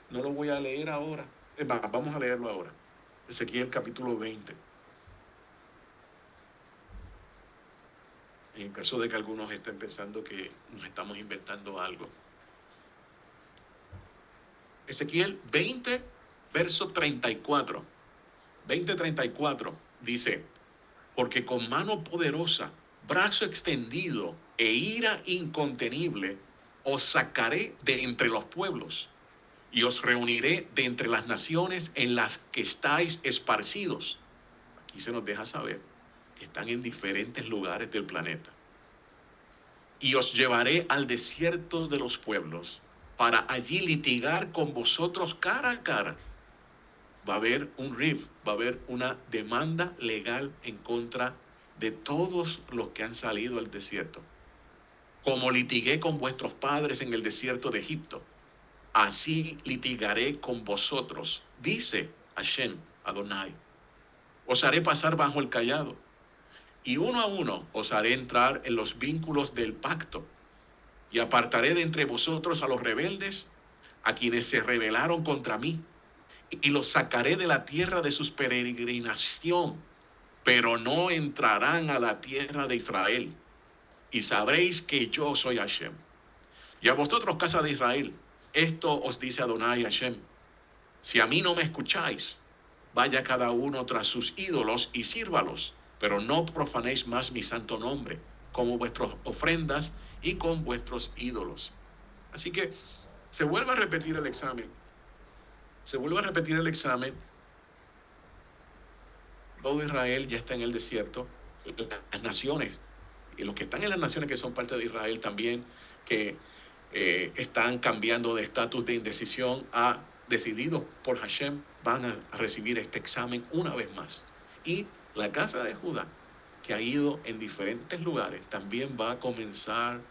No lo voy a leer ahora. Vamos a leerlo ahora. Ezequiel capítulo 20. En el caso de que algunos estén pensando que nos estamos inventando algo. Ezequiel 20, verso 34. 20:34 dice: porque con mano poderosa, brazo extendido e ira incontenible, os sacaré de entre los pueblos y os reuniré de entre las naciones en las que estáis esparcidos. Aquí se nos deja saber que están en diferentes lugares del planeta. Y os llevaré al desierto de los pueblos para allí litigar con vosotros cara a cara. Va a haber un RIF, va a haber una demanda legal en contra de todos los que han salido al desierto. Como litigué con vuestros padres en el desierto de Egipto, así litigaré con vosotros, dice Hashem Adonai. Os haré pasar bajo el cayado, y uno a uno os haré entrar en los vínculos del pacto, y apartaré de entre vosotros a los rebeldes, a quienes se rebelaron contra mí, y los sacaré de la tierra de sus peregrinación, pero no entrarán a la tierra de Israel. Y sabréis que yo soy Hashem. Y a vosotros, casa de Israel, esto os dice Adonai Hashem: si a mí no me escucháis, vaya cada uno tras sus ídolos y sírvalos, pero no profanéis más mi santo nombre, como vuestras ofrendas y con vuestros ídolos. Así que se vuelve a repetir el examen. Se vuelve a repetir el examen. Todo Israel ya está en el desierto. Las naciones, y los que están en las naciones que son parte de Israel también, que están cambiando de estatus de indecisión a decididos por Hashem, van a recibir este examen una vez más. Y la casa de Judá, que ha ido en diferentes lugares, también va a comenzar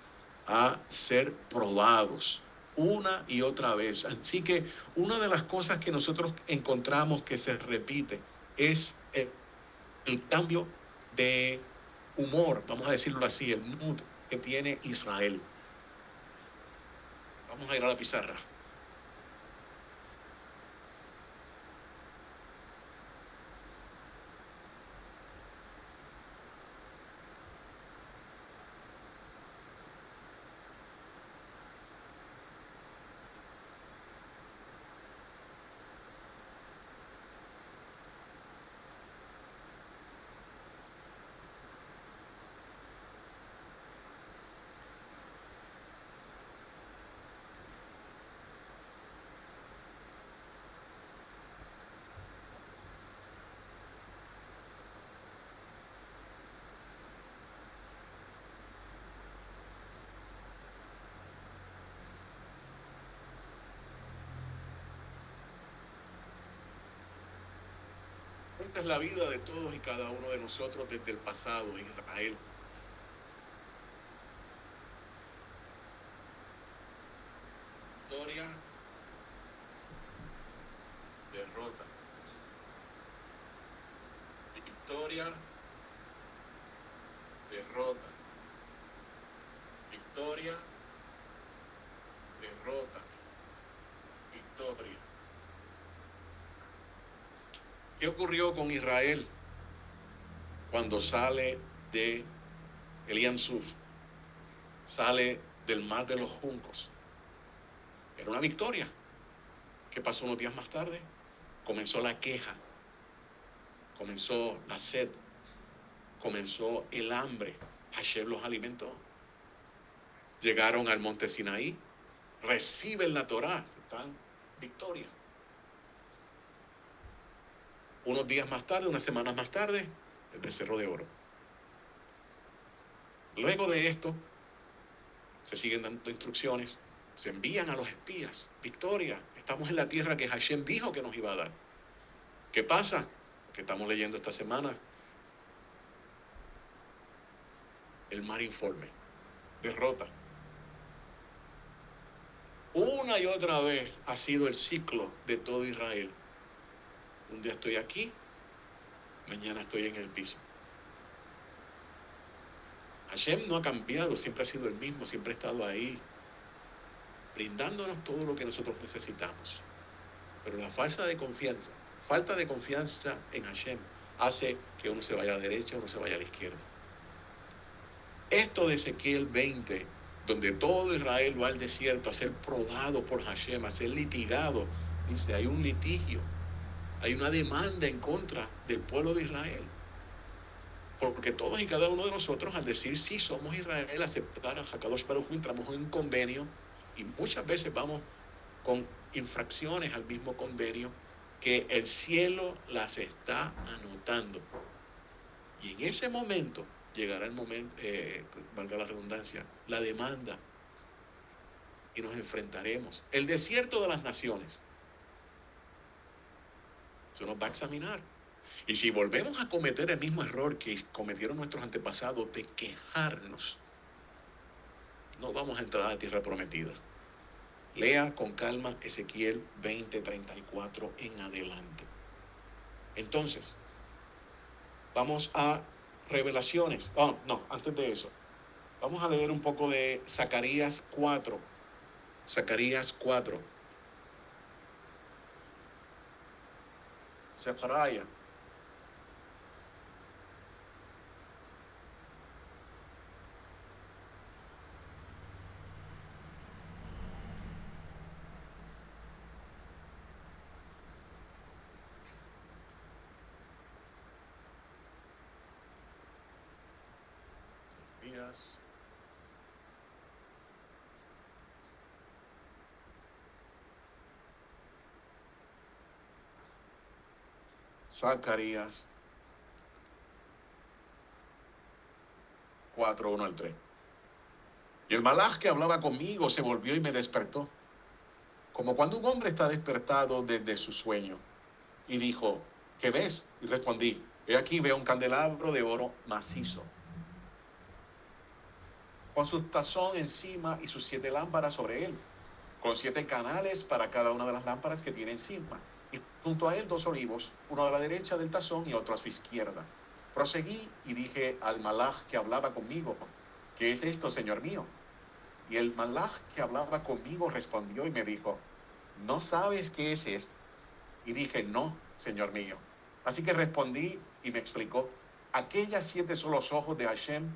a ser probados una y otra vez. Así que una de las cosas que nosotros encontramos que se repite es el cambio de humor, vamos a decirlo así, el mood que tiene Israel. Vamos a ir a la pizarra. Esta es la vida de todos y cada uno de nosotros desde el pasado, Israel. Victoria, derrota. Victoria, derrota. Victoria, derrota. Victoria. ¿Qué ocurrió con Israel cuando sale de Eliam Suf? Sale del mar de los juncos. Era una victoria. ¿Qué pasó unos días más tarde? Comenzó la queja, comenzó la sed, comenzó el hambre. Hashem los alimentó. Llegaron al monte Sinaí, reciben la Torá, están victoria. Unos días más tarde, unas semanas más tarde, el becerro de oro. Luego de esto, se siguen dando instrucciones, se envían a los espías. Victoria, estamos en la tierra que Hashem dijo que nos iba a dar. ¿Qué pasa? Que estamos leyendo esta semana. El mar informe. Derrota. Una y otra vez ha sido el ciclo de todo Israel. Un día estoy aquí, mañana estoy en el piso. Hashem no ha cambiado, siempre ha sido el mismo, siempre ha estado ahí, brindándonos todo lo que nosotros necesitamos. Pero la falta de confianza en Hashem hace que uno se vaya a la derecha, uno se vaya a la izquierda. Esto de Ezequiel 20, donde todo Israel va al desierto a ser probado por Hashem, a ser litigado, dice, hay un litigio, hay una demanda en contra del pueblo de Israel. Porque todos y cada uno de nosotros, al decir sí somos Israel, aceptar a Hakadosh Baruj Hu, entramos en un convenio y muchas veces vamos con infracciones al mismo convenio que el cielo las está anotando. Y en ese momento llegará el momento, valga la redundancia, la demanda y nos enfrentaremos. El desierto de las naciones. Eso nos va a examinar. Y si volvemos a cometer el mismo error que cometieron nuestros antepasados de quejarnos, no vamos a entrar a la tierra prometida. Lea con calma Ezequiel 20:34 en adelante. Entonces, vamos a revelaciones. Antes de eso, vamos a leer un poco de Zacarías 4. Zacarías 4. Zacarías. Zacarías 4:1-3. Y el malaj que hablaba conmigo se volvió y me despertó, como cuando un hombre está despertado desde su sueño, y dijo, ¿qué ves? Y respondí, he aquí veo un candelabro de oro macizo, con su tazón encima y sus 7 lámparas sobre él, con 7 canales para cada una de las lámparas que tiene encima, y junto a él 2 olivos, uno a la derecha del tazón y otro a su izquierda. Proseguí y dije al malaj que hablaba conmigo, ¿qué es esto, señor mío? Y el malaj que hablaba conmigo respondió y me dijo, ¿no sabes qué es esto? Y dije, no, señor mío. Así que respondí y me explicó, aquellas 7 son los ojos de Hashem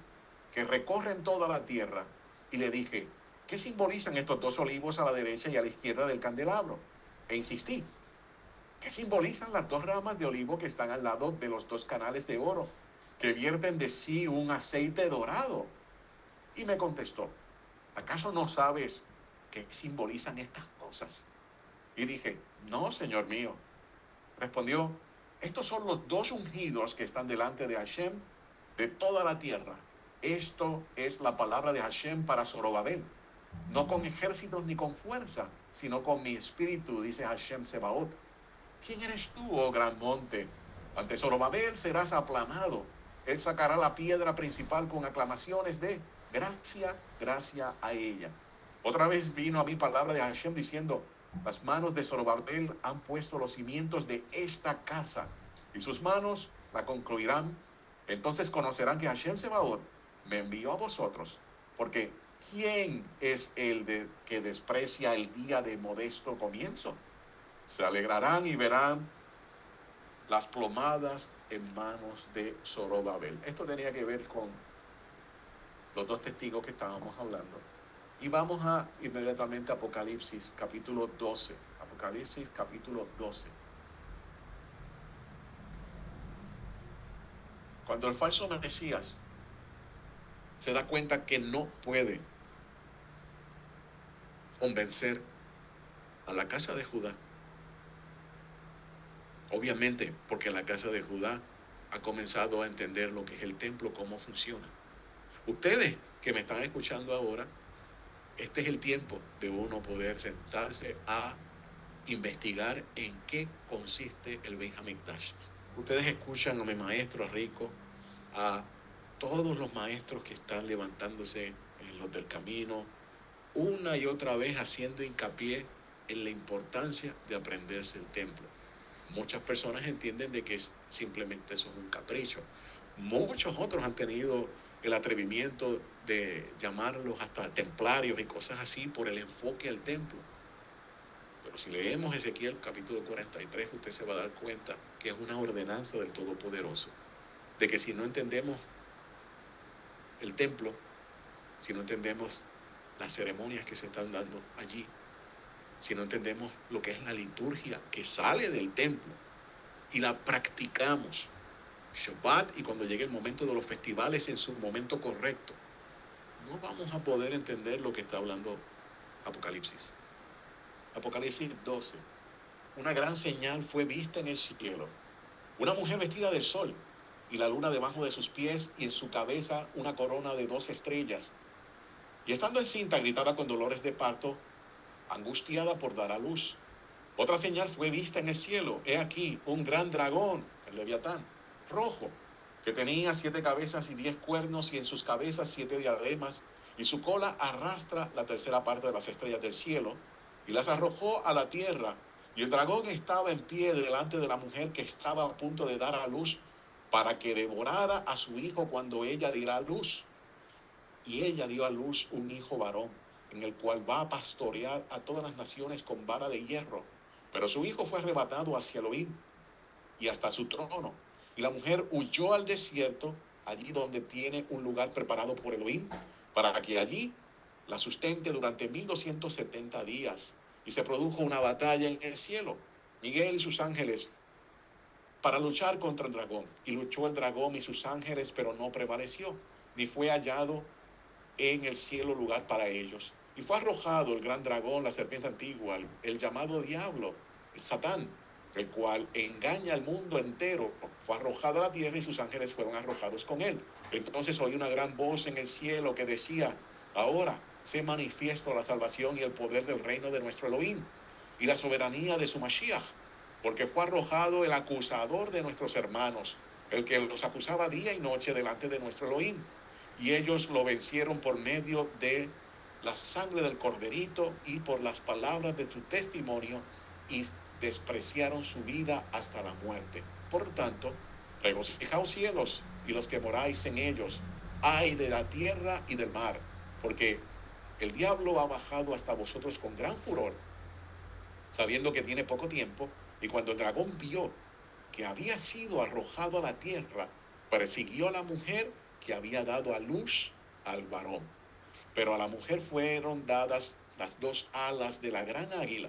que recorren toda la tierra. Y le dije, ¿qué simbolizan estos 2 olivos a la derecha y a la izquierda del candelabro? E insistí, ¿qué simbolizan las 2 ramas de olivo que están al lado de los 2 canales de oro, que vierten de sí un aceite dorado? Y me contestó, ¿acaso no sabes qué simbolizan estas cosas? Y dije, no, señor mío. Respondió, estos son los 2 ungidos que están delante de Hashem de toda la tierra. Esto es la palabra de Hashem para Zorobabel, no con ejércitos ni con fuerza, sino con mi espíritu, dice Hashem Sebaot. ¿Quién eres tú, oh gran monte? Ante Zorobabel serás aplanado. Él sacará la piedra principal con aclamaciones de gracia, gracia a ella. Otra vez vino a mí palabra de Hashem diciendo, las manos de Zorobabel han puesto los cimientos de esta casa, y sus manos la concluirán. Entonces conocerán que Hashem Sebaot me envió a vosotros, porque ¿quién es el que desprecia el día de modesto comienzo? Se alegrarán y verán las plomadas en manos de Zorobabel. Esto tenía que ver con los 2 testigos que estábamos hablando. Y vamos a inmediatamente a Apocalipsis, capítulo 12. Apocalipsis capítulo 12. Cuando el falso Mesías se da cuenta que no puede convencer a la casa de Judá, obviamente porque la casa de Judá ha comenzado a entender lo que es el templo, cómo funciona. Ustedes que me están escuchando ahora, este es el tiempo de uno poder sentarse a investigar en qué consiste el Beit HaMikdash. Ustedes escuchan a mi maestro Rico, a todos los maestros que están levantándose en los del camino, una y otra vez haciendo hincapié en la importancia de aprenderse el templo. Muchas personas entienden de que simplemente eso es un capricho. Muchos otros han tenido el atrevimiento de llamarlos hasta templarios y cosas así por el enfoque al templo. Pero si leemos Ezequiel capítulo 43, usted se va a dar cuenta que es una ordenanza del Todopoderoso, de que si no entendemos el templo, si no entendemos las ceremonias que se están dando allí, si no entendemos lo que es la liturgia que sale del templo y la practicamos Shabbat y cuando llegue el momento de los festivales en su momento correcto, no vamos a poder entender lo que está hablando Apocalipsis. Apocalipsis 12. Una gran señal fue vista en el cielo. Una mujer vestida de sol y la luna debajo de sus pies y en su cabeza una corona de 2 estrellas. Y estando encinta gritaba con dolores de parto, angustiada por dar a luz. Otra señal fue vista en el cielo. He aquí un gran dragón, el Leviatán, rojo, que tenía 7 cabezas y 10 cuernos y en sus cabezas 7 diademas, y su cola arrastra la tercera parte de las estrellas del cielo y las arrojó a la tierra. Y el dragón estaba en pie delante de la mujer que estaba a punto de dar a luz para que devorara a su hijo cuando ella diera a luz. Y ella dio a luz un hijo varón, en el cual va a pastorear a todas las naciones con vara de hierro. Pero su hijo fue arrebatado hacia Elohim y hasta su trono. Y la mujer huyó al desierto, allí donde tiene un lugar preparado por Elohim, para que allí la sustente durante 1270 días. Y se produjo una batalla en el cielo, Miguel y sus ángeles, para luchar contra el dragón. Y luchó el dragón y sus ángeles, pero no prevaleció, ni fue hallado en el cielo lugar para ellos. Y fue arrojado el gran dragón, la serpiente antigua, el llamado diablo, el Satán, el cual engaña al mundo entero. Fue arrojado a la tierra y sus ángeles fueron arrojados con él. Entonces oí una gran voz en el cielo que decía, ahora se manifiesto la salvación y el poder del reino de nuestro Elohim y la soberanía de su Mashiach, porque fue arrojado el acusador de nuestros hermanos, el que los acusaba día y noche delante de nuestro Elohim. Y ellos lo vencieron por medio de la sangre del corderito y por las palabras de tu testimonio, y despreciaron su vida hasta la muerte. Por tanto, regocijaos cielos y los que moráis en ellos, ay de la tierra y del mar, porque el diablo ha bajado hasta vosotros con gran furor, sabiendo que tiene poco tiempo, y cuando el dragón vio que había sido arrojado a la tierra, persiguió a la mujer que había dado a luz al varón. Pero a la mujer fueron dadas las 2 alas de la gran águila,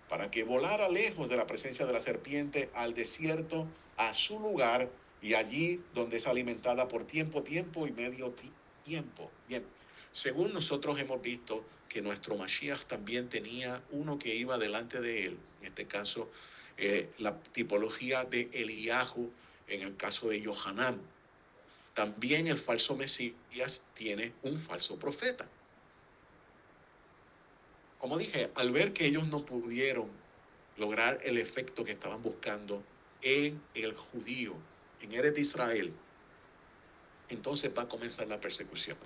para que volara lejos de la presencia de la serpiente al desierto, a su lugar, y allí donde es alimentada por tiempo y medio tiempo. Bien, según nosotros hemos visto que nuestro Mashiach también tenía uno que iba delante de él, en este caso la tipología de Eliyahu, en el caso de Yohanan. También el falso Mesías tiene un falso profeta. Como dije, al ver que ellos no pudieron lograr el efecto que estaban buscando en el judío, en Eretz Israel, entonces va a comenzar la persecución.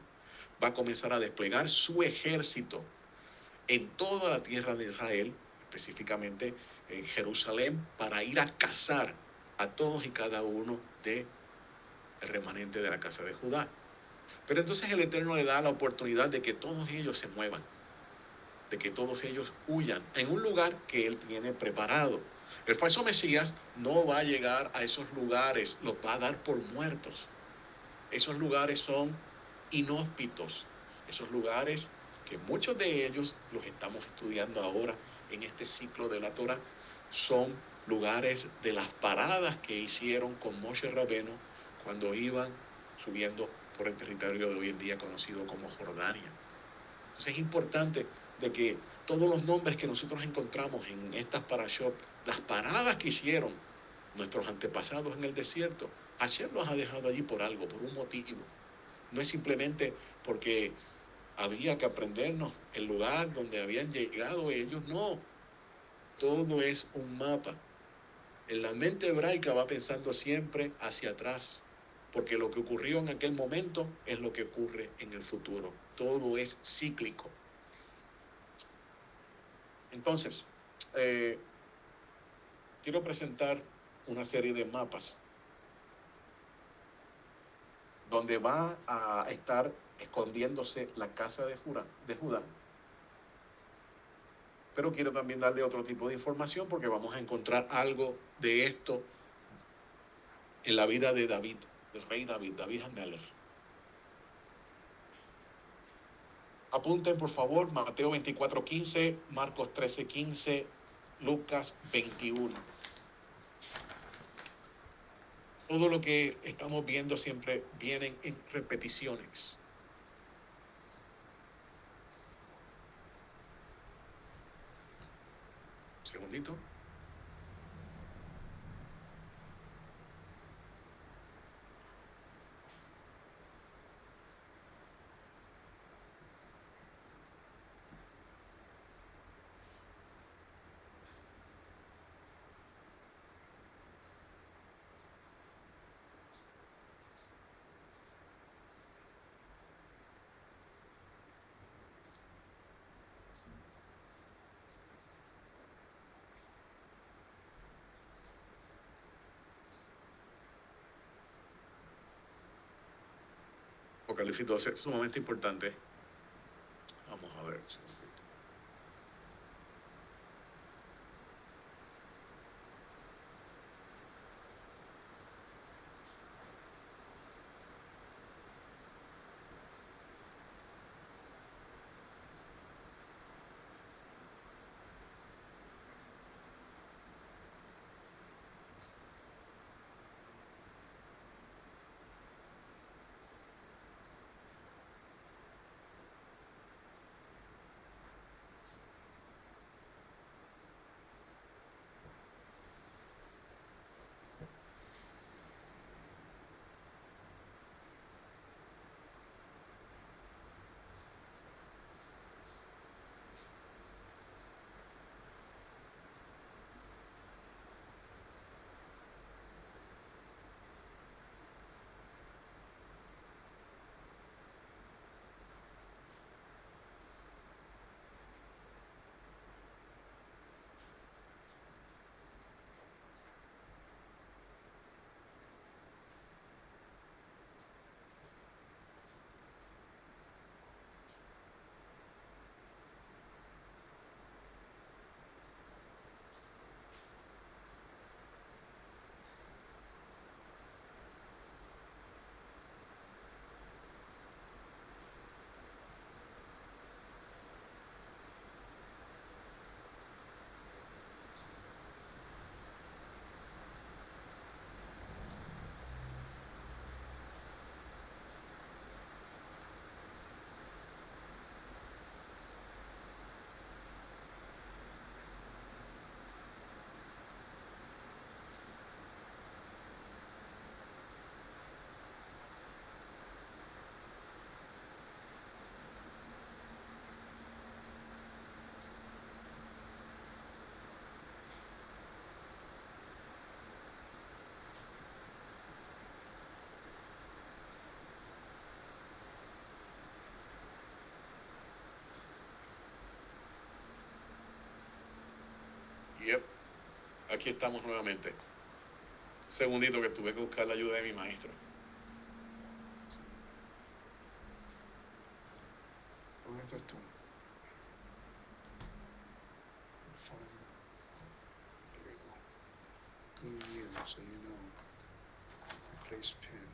Va a comenzar a desplegar su ejército en toda la tierra de Israel, específicamente en Jerusalén, para ir a cazar a todos y cada uno del remanente de la casa de Judá. Pero entonces el Eterno le da la oportunidad de que todos ellos se muevan, de que todos ellos huyan en un lugar que él tiene preparado. El falso Mesías no va a llegar a esos lugares, los va a dar por muertos. Esos lugares son inhóspitos, esos lugares que muchos de ellos los estamos estudiando ahora en este ciclo de la Torah son lugares de las paradas que hicieron con Moshe Rabbeinu cuando iban subiendo por el territorio de hoy en día conocido como Jordania. Entonces es importante de que todos los nombres que nosotros encontramos en estas parashot, las paradas que hicieron nuestros antepasados en el desierto, Hashem los ha dejado allí por algo, por un motivo. No es simplemente porque había que aprendernos el lugar donde habían llegado ellos, no. Todo es un mapa. En la mente hebraica va pensando siempre hacia atrás, porque lo que ocurrió en aquel momento es lo que ocurre en el futuro. Todo es cíclico. Entonces, quiero presentar una serie de mapas donde va a estar escondiéndose la casa de Judá. Pero quiero también darle otro tipo de información porque vamos a encontrar algo de esto en la vida de David, del rey David, David Hameler. Apunten por favor Mateo 24:15, Marcos 13:15, Lucas 21. Todo lo que estamos viendo siempre vienen en repeticiones. Un segundito. Apocalipsis 12 es sumamente importante. Vamos a ver. Yep. Aquí estamos nuevamente. Segundito que tuve que buscar la ayuda de mi maestro. ¿Dónde estás tú? There we go. New year, so you know. Replace pin.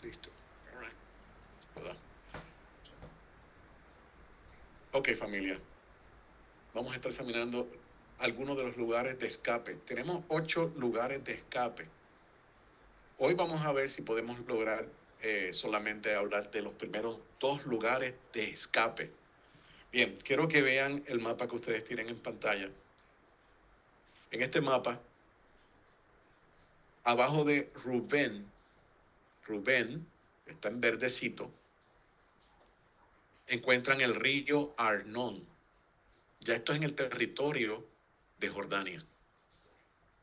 Listo. All right. ¿Verdad? Ok, familia. vamos a estar examinando algunos de los lugares de escape. Tenemos 8 lugares de escape. Hoy vamos a ver si podemos lograr solamente hablar de los primeros 2 lugares de escape. Bien, quiero que vean el mapa que ustedes tienen en pantalla. En este mapa, abajo de Rubén está en verdecito, encuentran el río Arnón. Ya esto es en el territorio de Jordania.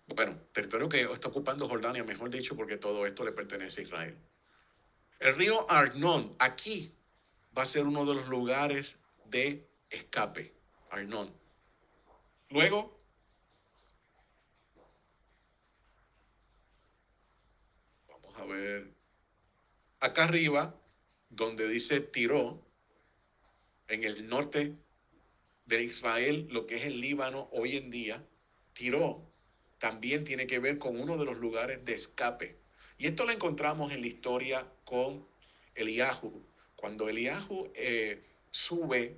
Bueno, territorio que está ocupando Jordania, mejor dicho, porque todo esto le pertenece a Israel. El río Arnón, aquí va a ser uno de los lugares de escape, Arnón. Luego, vamos a ver, acá arriba, donde dice Tiró, en el norte de Israel, lo que es el Líbano hoy en día, Tiró también tiene que ver con uno de los lugares de escape. Y esto lo encontramos en la historia con Eliahu. Cuando Eliahu sube,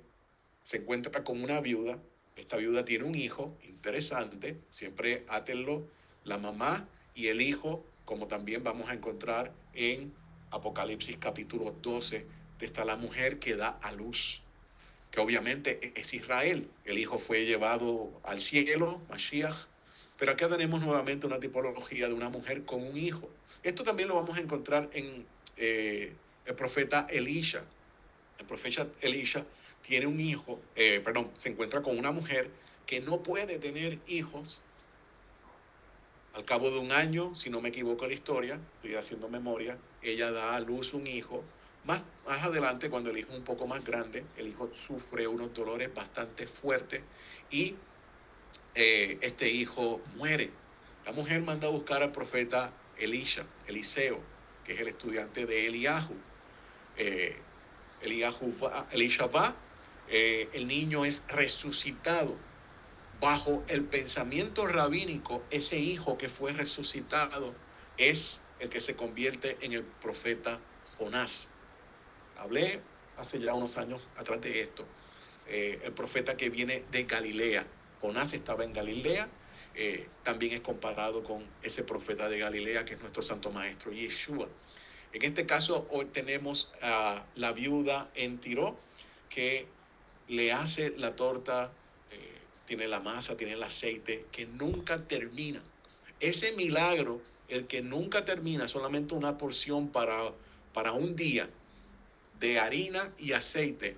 se encuentra con una viuda. Esta viuda tiene un hijo interesante. Siempre átenlo, la mamá y el hijo, como también vamos a encontrar en Apocalipsis capítulo 12. Está la mujer que da a luz, que obviamente es Israel. El hijo fue llevado al cielo, Mashiach. Pero acá tenemos nuevamente una tipología de una mujer con un hijo. Esto también lo vamos a encontrar en el profeta Elisha. El profeta Elisha tiene un hijo, se encuentra con una mujer que no puede tener hijos. Al cabo de un año, si no me equivoco la historia, estoy haciendo memoria, ella da a luz un hijo. Más adelante, cuando el hijo es un poco más grande, el hijo sufre unos dolores bastante fuertes y este hijo muere. La mujer manda a buscar al profeta Eliseo, que es el estudiante de Eliahu. Elisha va, el niño es resucitado. Bajo el pensamiento rabínico, ese hijo que fue resucitado es el que se convierte en el profeta Jonás. Hablé hace ya unos años atrás de esto. El profeta que viene de Galilea. Jonás estaba en Galilea. También es comparado con ese profeta de Galilea que es nuestro santo maestro Yeshua. En este caso hoy tenemos a la viuda en Tiró que le hace la torta, tiene la masa, tiene el aceite, que nunca termina. Ese milagro, el que nunca termina, solamente una porción para un día de harina y aceite,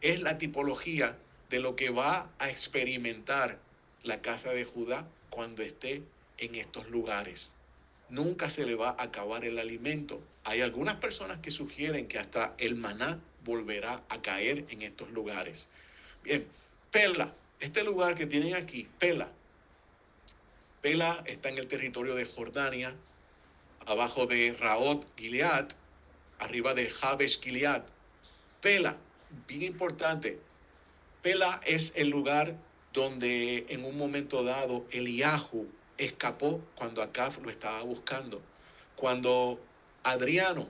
es la tipología de lo que va a experimentar la casa de Judá cuando esté en estos lugares. Nunca se le va a acabar el alimento. Hay algunas personas que sugieren que hasta el maná volverá a caer en estos lugares. Bien, Pela, este lugar que tienen aquí, Pela está en el territorio de Jordania, abajo de Raot Gilead, arriba de Jabes Gilead. Pela, bien importante, Pela es el lugar donde en un momento dado Eliahu escapó cuando Acab lo estaba buscando. Cuando Adriano,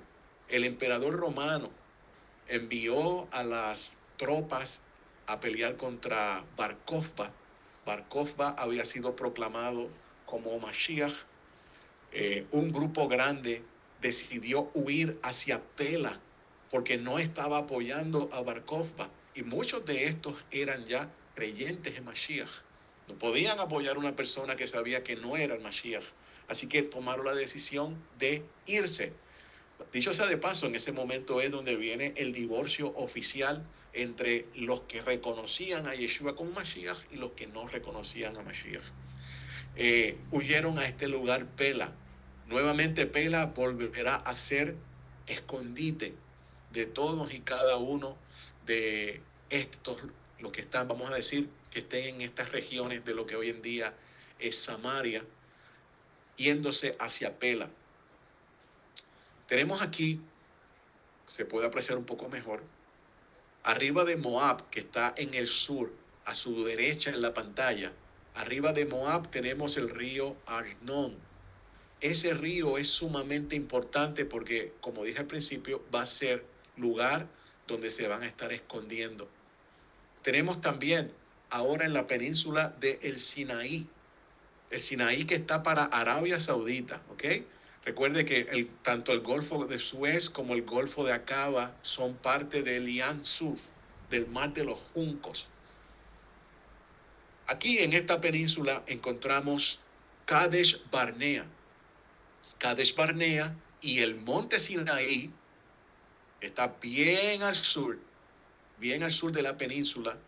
el emperador romano, envió a las tropas a pelear contra Bar Kokhba. Bar Kokhba había sido proclamado como Mashiach. Un grupo grande decidió huir hacia Pela porque no estaba apoyando a Bar Kokhba. Y muchos de estos eran ya creyentes en Mashiach. No podían apoyar a una persona que sabía que no era el Mashiach. Así que tomaron la decisión de irse. Dicho sea de paso, en ese momento es donde viene el divorcio oficial entre los que reconocían a Yeshua como Mashiach y los que no reconocían a Mashiach. Huyeron a este lugar Pela. Nuevamente Pela volverá a ser escondite de todos y cada uno de estos, los que están, vamos a decir, que estén en estas regiones de lo que hoy en día es Samaria, yéndose hacia Pela. Tenemos aquí, se puede apreciar un poco mejor, arriba de Moab, que está en el sur, a su derecha en la pantalla, arriba de Moab tenemos el río Arnón. Ese río es sumamente importante porque, como dije al principio, va a ser lugar donde se van a estar escondiendo. Tenemos también ahora en la península del Sinaí. El Sinaí que está para Arabia Saudita, ¿ok? Recuerde que tanto el Golfo de Suez como el Golfo de Aqaba son parte del Lian Suf, del Mar de los Juncos. Aquí en esta península encontramos Kadesh Barnea. Kadesh Barnea y el monte Sinaí está bien al sur de la península.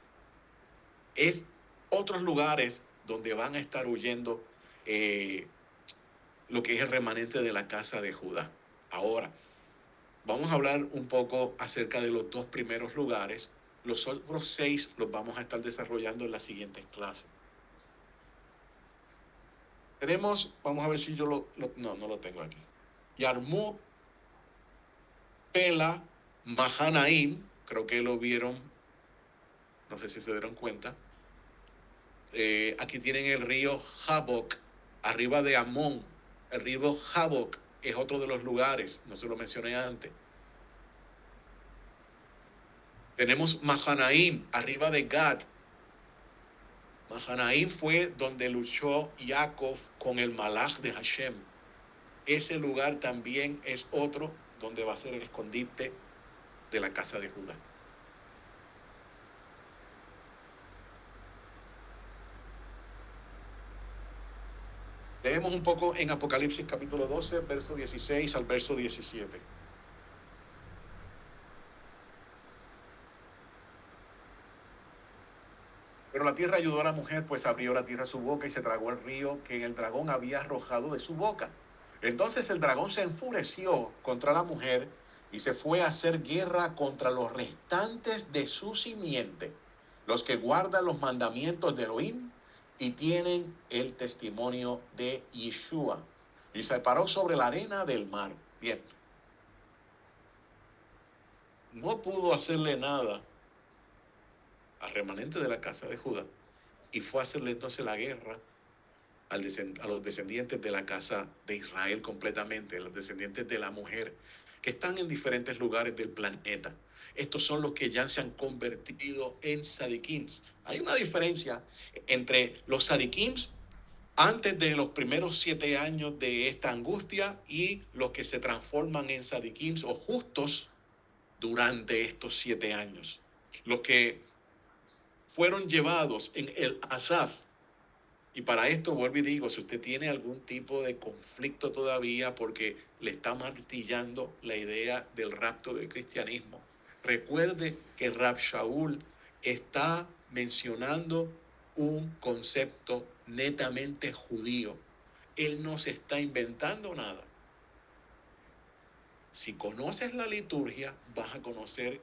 Es otros lugares donde van a estar huyendo lo que es el remanente de la casa de Judá. Ahora, vamos a hablar un poco acerca de los dos primeros lugares. Los otros 6 los vamos a estar desarrollando en las siguientes clases. Tenemos, vamos a ver si yo no lo tengo aquí. Yarmuk, Pela, Mahanaim, creo que lo vieron, no sé si se dieron cuenta. Aquí tienen el río Jabok, arriba de Amón. El río Jabok es otro de los lugares, no se lo mencioné antes. Tenemos Mahanaim, arriba de Gad. Mahanaim fue donde luchó Jacob con el Malach de Hashem. Ese lugar también es otro donde va a ser el escondite de la casa de Judá. Leemos un poco en Apocalipsis capítulo 12, verso 16 al verso 17. Pero la tierra ayudó a la mujer, pues abrió la tierra su boca y se tragó el río que el dragón había arrojado de su boca. Entonces el dragón se enfureció contra la mujer y se fue a hacer guerra contra los restantes de su simiente, los que guardan los mandamientos de Elohim y tienen el testimonio de Yeshua. Y se paró sobre la arena del mar. Bien. No pudo hacerle nada al remanente de la casa de Judá y fue a hacerle entonces la guerra a los descendientes de la casa de Israel completamente, los descendientes de la mujer, que están en diferentes lugares del planeta. Estos son los que ya se han convertido en sadiquims. Hay una diferencia entre los sadiquims antes de los primeros 7 años de esta angustia y los que se transforman en sadiquims o justos durante estos 7 años. Los que fueron llevados en el Asaf. Y para esto vuelvo y digo, si usted tiene algún tipo de conflicto todavía porque le está martillando la idea del rapto del cristianismo, recuerde que Rab Shaul está mencionando un concepto netamente judío. Él no se está inventando nada. Si conoces la liturgia, vas a conocer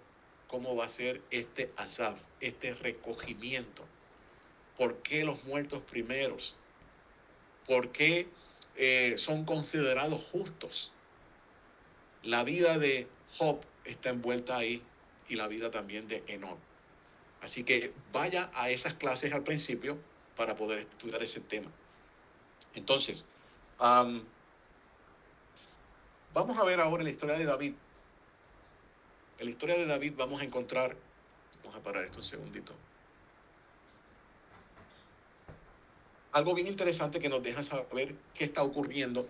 cómo va a ser este Asaf, este recogimiento. ¿Por qué los muertos primeros? ¿Por qué son considerados justos? La vida de Job está envuelta ahí y la vida también de Enoch. Así que vaya a esas clases al principio para poder estudiar ese tema. Entonces, vamos a ver ahora la historia de David. En la historia de David vamos a encontrar, vamos a parar esto un segundito, algo bien interesante que nos deja saber qué está ocurriendo,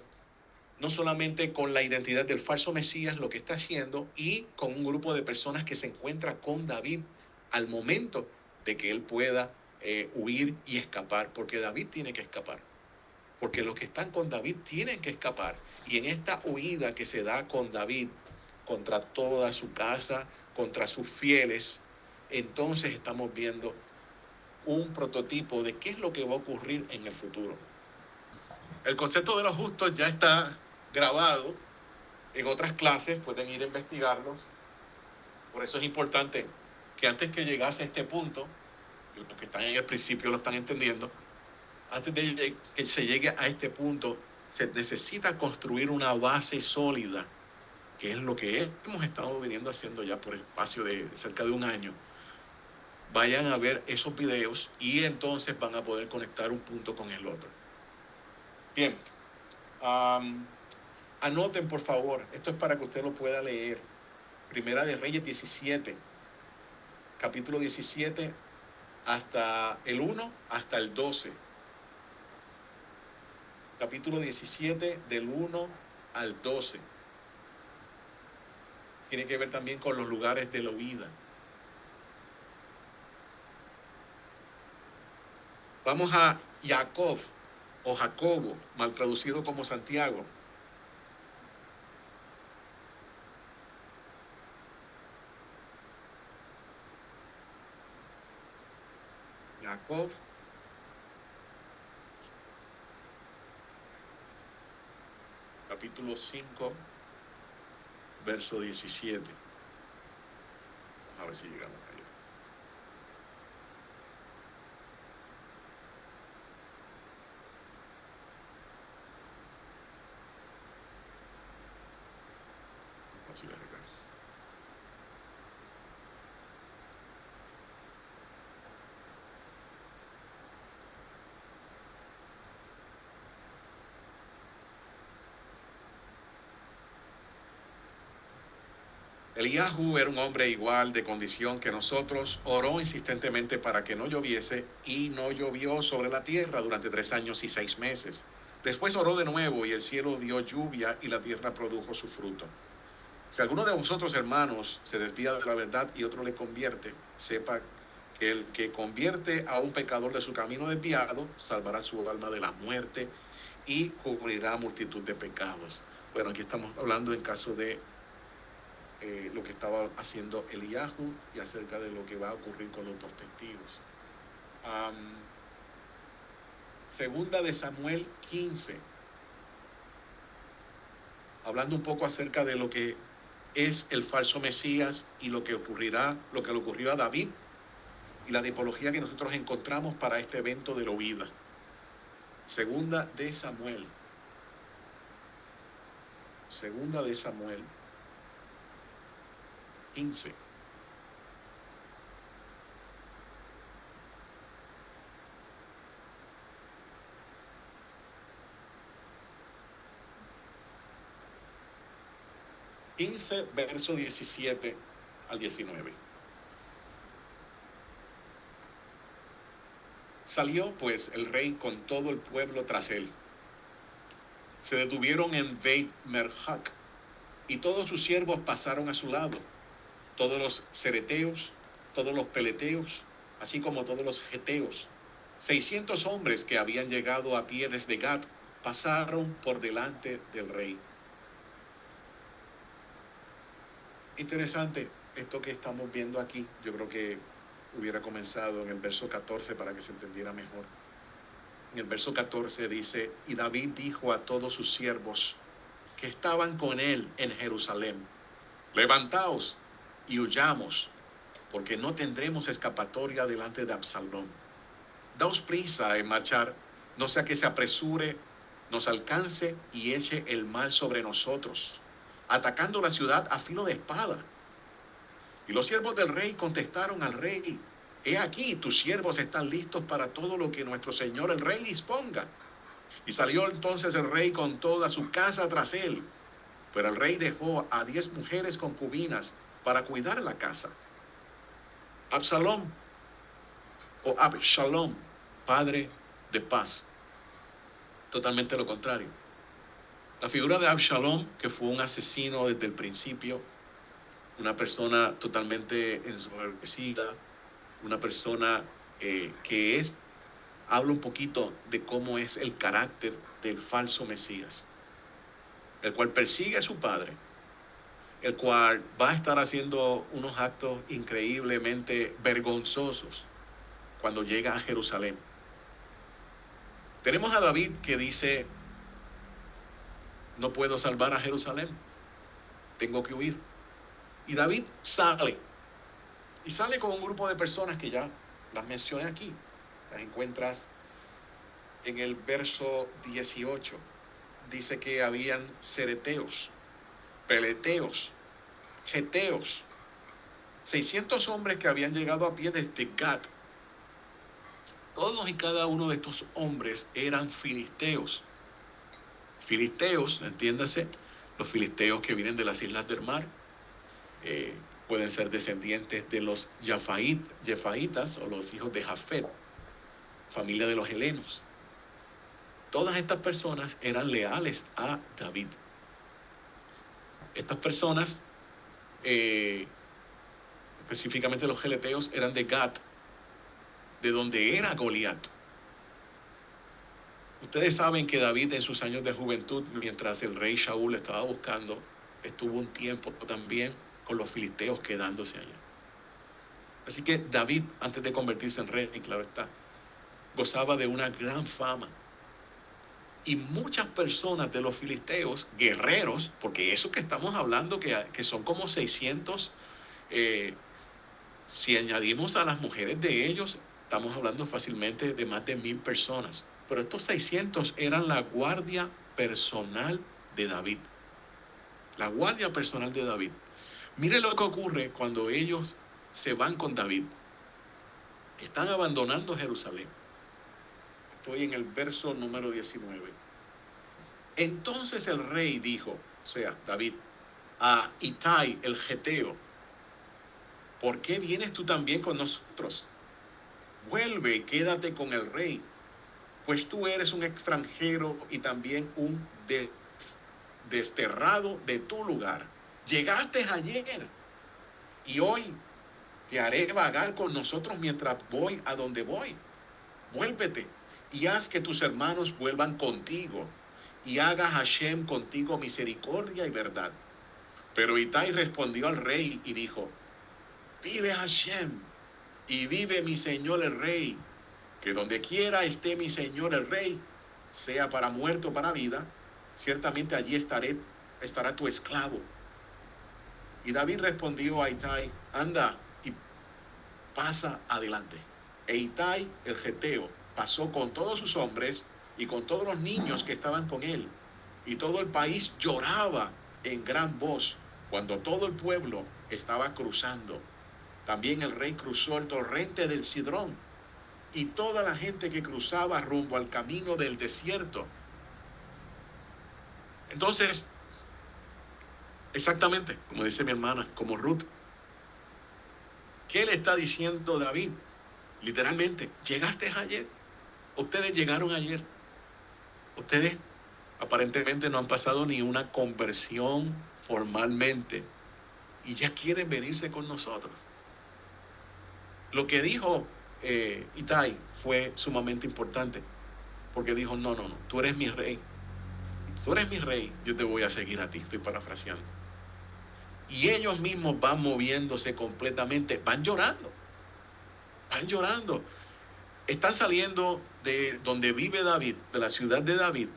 no solamente con la identidad del falso Mesías, lo que está haciendo, y con un grupo de personas que se encuentra con David al momento de que él pueda huir y escapar, porque David tiene que escapar, porque los que están con David tienen que escapar. Y en esta huida que se da con David contra toda su casa, contra sus fieles, entonces estamos viendo un prototipo de qué es lo que va a ocurrir en el futuro. El concepto de los justos ya está grabado en otras clases, pueden ir a investigarlos. Por eso es importante que antes que llegase a este punto, y los que están en el principio lo están entendiendo, antes de que se llegue a este punto, se necesita construir una base sólida, que es lo que hemos estado viniendo haciendo ya por el espacio de cerca de un año. Vayan a ver esos videos y entonces van a poder conectar un punto con el otro. Bien, anoten por favor, esto es para que usted lo pueda leer. Primera de Reyes 17, capítulo 17, hasta el 1 hasta el 12. Capítulo 17 del 1 al 12. Tiene que ver también con los lugares de la huida. Vamos a Jacob o Jacobo, mal traducido como Santiago. Jacob, capítulo 5, verso 17. Vamos a ver si llegamos allá. Vamos a ir acá. Eliahu era un hombre igual de condición que nosotros, oró insistentemente para que no lloviese y no llovió sobre la tierra durante 3 años y 6 meses. Después oró de nuevo y el cielo dio lluvia y la tierra produjo su fruto. Si alguno de vosotros, hermanos, se desvía de la verdad y otro le convierte, sepa que el que convierte a un pecador de su camino desviado salvará su alma de la muerte y cubrirá multitud de pecados. Bueno, aquí estamos hablando en caso de lo que estaba haciendo Eliahu y acerca de lo que va a ocurrir con los 2 testigos. Segunda de Samuel 15, hablando un poco acerca de lo que es el falso Mesías y lo que ocurrirá, lo que le ocurrió a David y la tipología que nosotros encontramos para este evento de la huida. Segunda de Samuel 15. Verso 17 al 19. Salió pues el rey con todo el pueblo tras él. Se detuvieron en Beit Merjak, y todos sus siervos pasaron a su lado, todos los cereteos, todos los peleteos, así como todos los geteos. 600 hombres que habían llegado a pie desde Gat pasaron por delante del rey. Interesante esto que estamos viendo aquí. Yo creo que hubiera comenzado en el verso 14 para que se entendiera mejor. En el verso 14 dice: y David dijo a todos sus siervos que estaban con él en Jerusalén: levantaos y huyamos, porque no tendremos escapatoria delante de Absalón. Daos prisa en marchar, no sea que se apresure, nos alcance y eche el mal sobre nosotros, atacando la ciudad a filo de espada. Y los siervos del rey contestaron al rey: he aquí, tus siervos están listos para todo lo que nuestro señor el rey disponga. Y salió entonces el rey con toda su casa tras él, pero el rey dejó a 10 mujeres concubinas para cuidar la casa. Absalom o Abshalom, padre de paz. Totalmente lo contrario. La figura de Absalom, que fue un asesino desde el principio, una persona totalmente ensoberbecida, una persona que habla un poquito de cómo es el carácter del falso Mesías, el cual persigue a su padre, el cual va a estar haciendo unos actos increíblemente vergonzosos cuando llega a Jerusalén. Tenemos a David que dice: no puedo salvar a Jerusalén, tengo que huir. Y David sale, y sale con un grupo de personas que ya las mencioné aquí. Las encuentras en el verso 18. Dice que habían cereteos, peleteos, geteos, 600 hombres que habían llegado a pie desde Gat. Todos y cada uno de estos hombres eran filisteos. Filisteos, entiéndase, los filisteos que vienen de las islas del mar, pueden ser descendientes de los Jefaitas o los hijos de Jafet, familia de los helenos. Todas estas personas eran leales a David. Estas personas, específicamente los geleteos, eran de Gat, de donde era Goliat. Ustedes saben que David en sus años de juventud, mientras el rey Shaul estaba buscando, estuvo un tiempo también con los filisteos quedándose allá. Así que David, antes de convertirse en rey, claro está, gozaba de una gran fama. Y muchas personas de los filisteos, guerreros, porque eso que estamos hablando, que son como 600, si añadimos a las mujeres de ellos, estamos hablando fácilmente de más de 1000 personas. Pero estos 600 eran la guardia personal de David. La guardia personal de David. Mire lo que ocurre cuando ellos se van con David. Están abandonando Jerusalén. Estoy en el verso número 19. Entonces el rey dijo, o sea, David, a Itai el geteo: ¿por qué vienes tú también con nosotros? Vuelve y quédate con el rey, pues tú eres un extranjero y también un desterrado de tu lugar. Llegaste ayer y hoy te haré vagar con nosotros mientras voy a donde voy. Vuélvete y haz que tus hermanos vuelvan contigo, y haga Hashem contigo misericordia y verdad. Pero Itai respondió al rey y dijo: vive Hashem y vive mi señor el rey, que donde quiera esté mi señor el rey, sea para muerte o para vida, ciertamente allí estará tu esclavo. Y David respondió a Itai: anda y pasa adelante. E Itai el geteo pasó con todos sus hombres y con todos los niños que estaban con él. Y todo el país lloraba en gran voz cuando todo el pueblo estaba cruzando. También el rey cruzó el torrente del Sidrón, y toda la gente que cruzaba rumbo al camino del desierto. Entonces, exactamente, como dice mi hermana, como Ruth, ¿qué le está diciendo David? Literalmente, llegaste ayer. Ustedes llegaron ayer. Ustedes aparentemente no han pasado ni una conversión formalmente y ya quieren venirse con nosotros. Lo que dijo Itai fue sumamente importante, porque dijo: no, tú eres mi rey. Tú eres mi rey, yo te voy a seguir a ti. Estoy parafraseando. Y ellos mismos van moviéndose completamente, van llorando. Están saliendo de donde vive David, de la ciudad de David.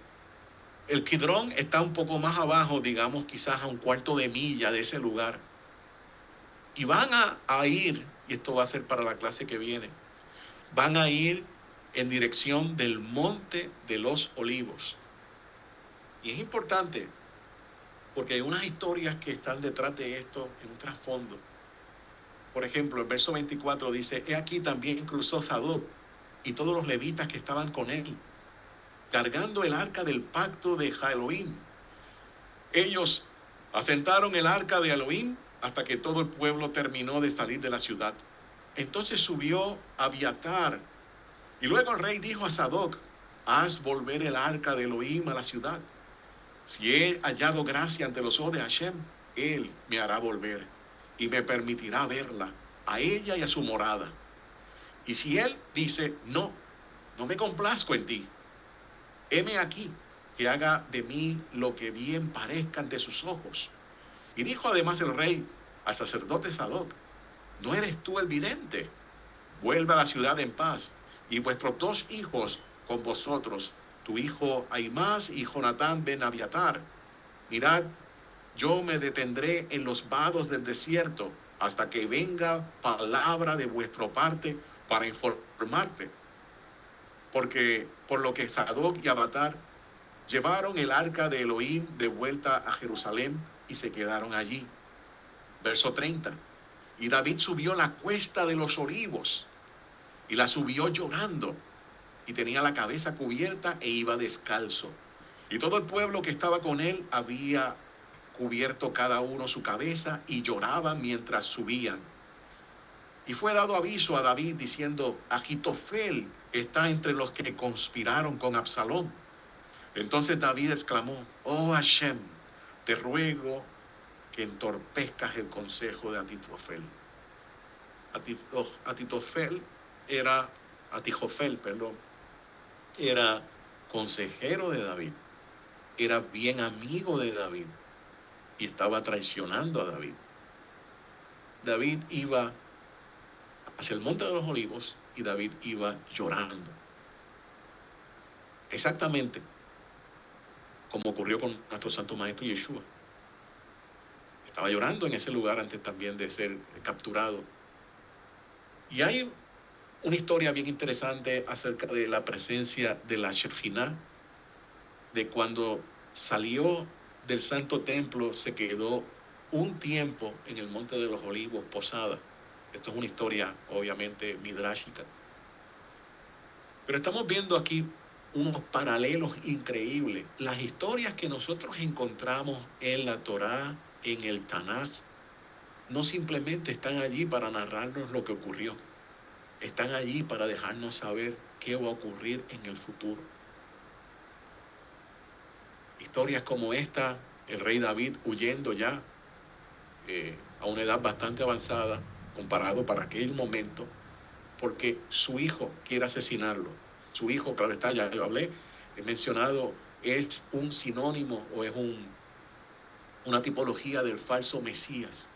El Kidrón está un poco más abajo, digamos quizás a un cuarto de milla de ese lugar. Y van a ir, y esto va a ser para la clase que viene, van a ir en dirección del Monte de los Olivos. Y es importante, porque hay unas historias que están detrás de esto en un trasfondo. Por ejemplo, el verso 24 dice: he aquí también cruzó Sadoc y todos los levitas que estaban con él, cargando el arca del pacto de Elohim. Ellos asentaron el arca de Elohim hasta que todo el pueblo terminó de salir de la ciudad. Entonces subió Abiatar, y luego el rey dijo a Sadoc: haz volver el arca de Elohim a la ciudad. Si he hallado gracia ante los ojos de Hashem, él me hará volver y me permitirá verla, a ella y a su morada. Y si él dice: no me complazco en ti, heme aquí, que haga de mí lo que bien parezca ante sus ojos. Y dijo además el rey al sacerdote Sadoc: ¿no eres tú el vidente? Vuelve a la ciudad en paz, y vuestros 2 hijos con vosotros, tu hijo Ahimás y Jonatán ben Abiatar. Mirad, yo me detendré en los vados del desierto hasta que venga palabra de vuestra parte para informarte. Porque por lo que Sadoc y Abiatar llevaron el arca de Elohim de vuelta a Jerusalén y se quedaron allí. Verso 30. Y David subió la cuesta de los olivos, y la subió llorando, y tenía la cabeza cubierta e iba descalzo. Y todo el pueblo que estaba con él había cubierto cada uno su cabeza, y lloraban mientras subían. Y fue dado aviso a David diciendo: Ahitofel está entre los que conspiraron con Absalón. Entonces David exclamó: Oh Hashem, te ruego que entorpezcas el consejo de Ahitofel. Ahitofel era, Ahitofel, perdón, era consejero de David, era bien amigo de David y estaba traicionando a David. David iba hacia el monte de los olivos y David iba llorando. Exactamente como ocurrió con nuestro santo maestro Yeshua. Estaba llorando en ese lugar antes también de ser capturado. Y hay una historia bien interesante acerca de la presencia de la Shekhinah, de cuando salió del santo templo, se quedó un tiempo en el monte de los olivos posada. Esto es una historia obviamente midrashica, pero estamos viendo aquí unos paralelos increíbles. Las historias que nosotros encontramos en la Torá, en el Tanaj, no simplemente están allí para narrarnos lo que ocurrió, están allí para dejarnos saber qué va a ocurrir en el futuro. Historias como esta, el rey David huyendo ya a una edad bastante avanzada comparado para aquel momento, porque su hijo quiere asesinarlo. Su hijo, claro está, ya lo hablé, he mencionado, es un sinónimo o es una tipología del falso Mesías.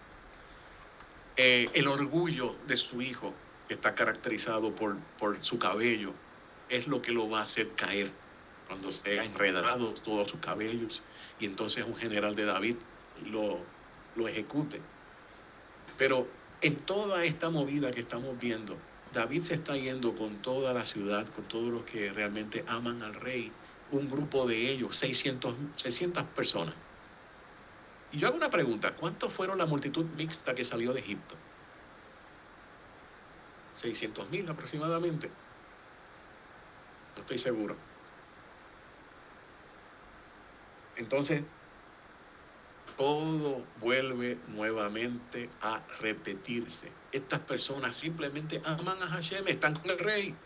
El orgullo de su hijo, que está caracterizado por su cabello, es lo que lo va a hacer caer cuando sea enredado todos sus cabellos, y entonces un general de David lo ejecute. Pero en toda esta movida que estamos viendo, David se está yendo con toda la ciudad, con todos los que realmente aman al rey, un grupo de ellos, 600 personas. Y yo hago una pregunta: ¿cuántos fueron la multitud mixta que salió de Egipto? 600,000 aproximadamente. No estoy seguro. Entonces, todo vuelve nuevamente a repetirse. Estas personas simplemente aman a Hashem, están con el rey.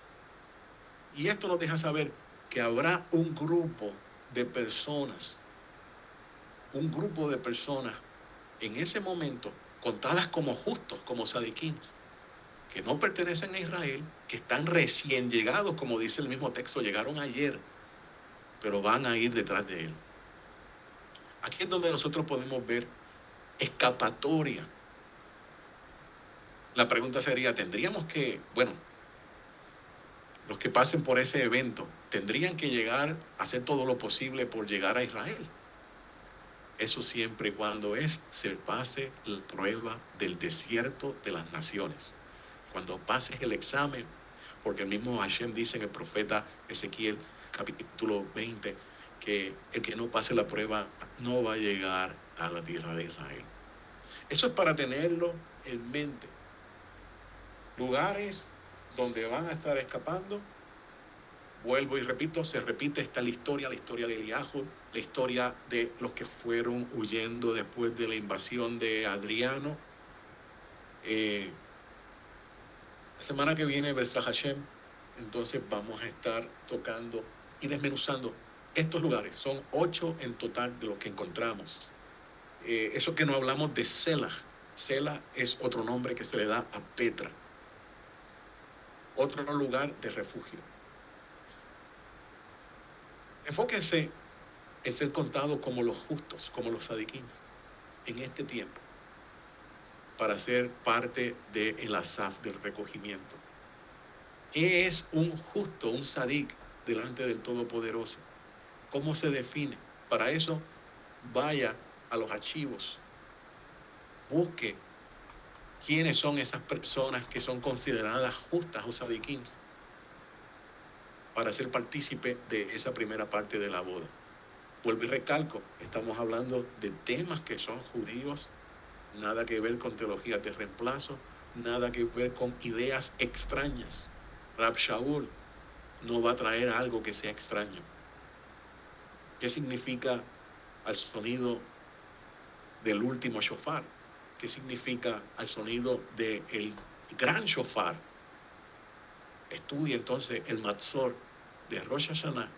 Y esto nos deja saber que habrá un grupo de personas en ese momento, contadas como justos, como sadiquín, que no pertenecen a Israel, que están recién llegados, como dice el mismo texto, llegaron ayer, pero van a ir detrás de él. Aquí es donde nosotros podemos ver escapatoria. La pregunta sería: tendríamos que, los que pasen por ese evento, tendrían que llegar a hacer todo lo posible por llegar a Israel. Eso siempre y cuando se pase la prueba del desierto de las naciones. Cuando pases el examen, porque el mismo Hashem dice en el profeta Ezequiel, capítulo 20, que el que no pase la prueba no va a llegar a la tierra de Israel. Eso es para tenerlo en mente. Lugares donde van a estar escapando. Vuelvo y repito, se repite esta la historia de Eliahu, la historia de los que fueron huyendo después de la invasión de Adriano. La semana que viene, Besra Hashem, entonces vamos a estar tocando y desmenuzando estos lugares. Son 8 en total de los que encontramos. Eso que no hablamos de Selah. Selah es otro nombre que se le da a Petra. Otro lugar de refugio. Enfóquense en ser contados como los justos, como los sadiquín, en este tiempo, para ser parte del asaf del recogimiento. ¿Qué es un justo, un sadik, delante del Todopoderoso? ¿Cómo se define? Para eso, vaya a los archivos, busque quiénes son esas personas que son consideradas justas o sadiquín, para ser partícipe de esa primera parte de la boda. Vuelvo y recalco, estamos hablando de temas que son judíos, nada que ver con teologías de reemplazo, nada que ver con ideas extrañas. Rab Shaul no va a traer algo que sea extraño. ¿Qué significa al sonido del último shofar. ¿Qué significa al sonido del gran shofar? Estudia entonces el Matzor de Rosh Hashanah,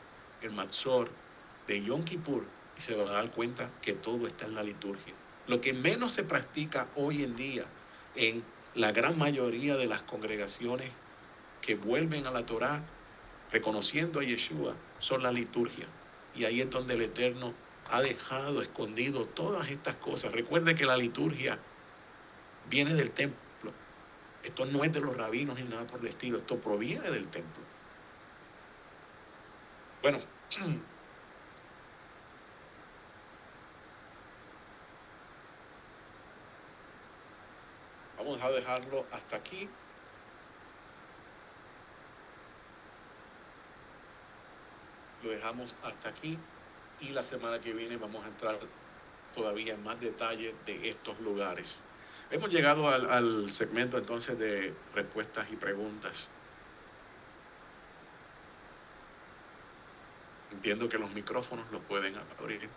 el Matzor de Yom Kippur, y se va a dar cuenta que todo está en la liturgia. Lo que menos se practica hoy en día en la gran mayoría de las congregaciones que vuelven a la Torá, reconociendo a Yeshua, son la liturgia. Y ahí es donde el Eterno ha dejado escondido todas estas cosas. Recuerde que la liturgia viene del templo. Esto no es de los rabinos ni nada por el estilo. Esto proviene del templo. Bueno, vamos a dejarlo hasta aquí. Lo dejamos hasta aquí. Y la semana que viene vamos a entrar todavía en más detalle de estos lugares. Hemos llegado al segmento entonces de respuestas y preguntas. Entiendo que los micrófonos los pueden abrir.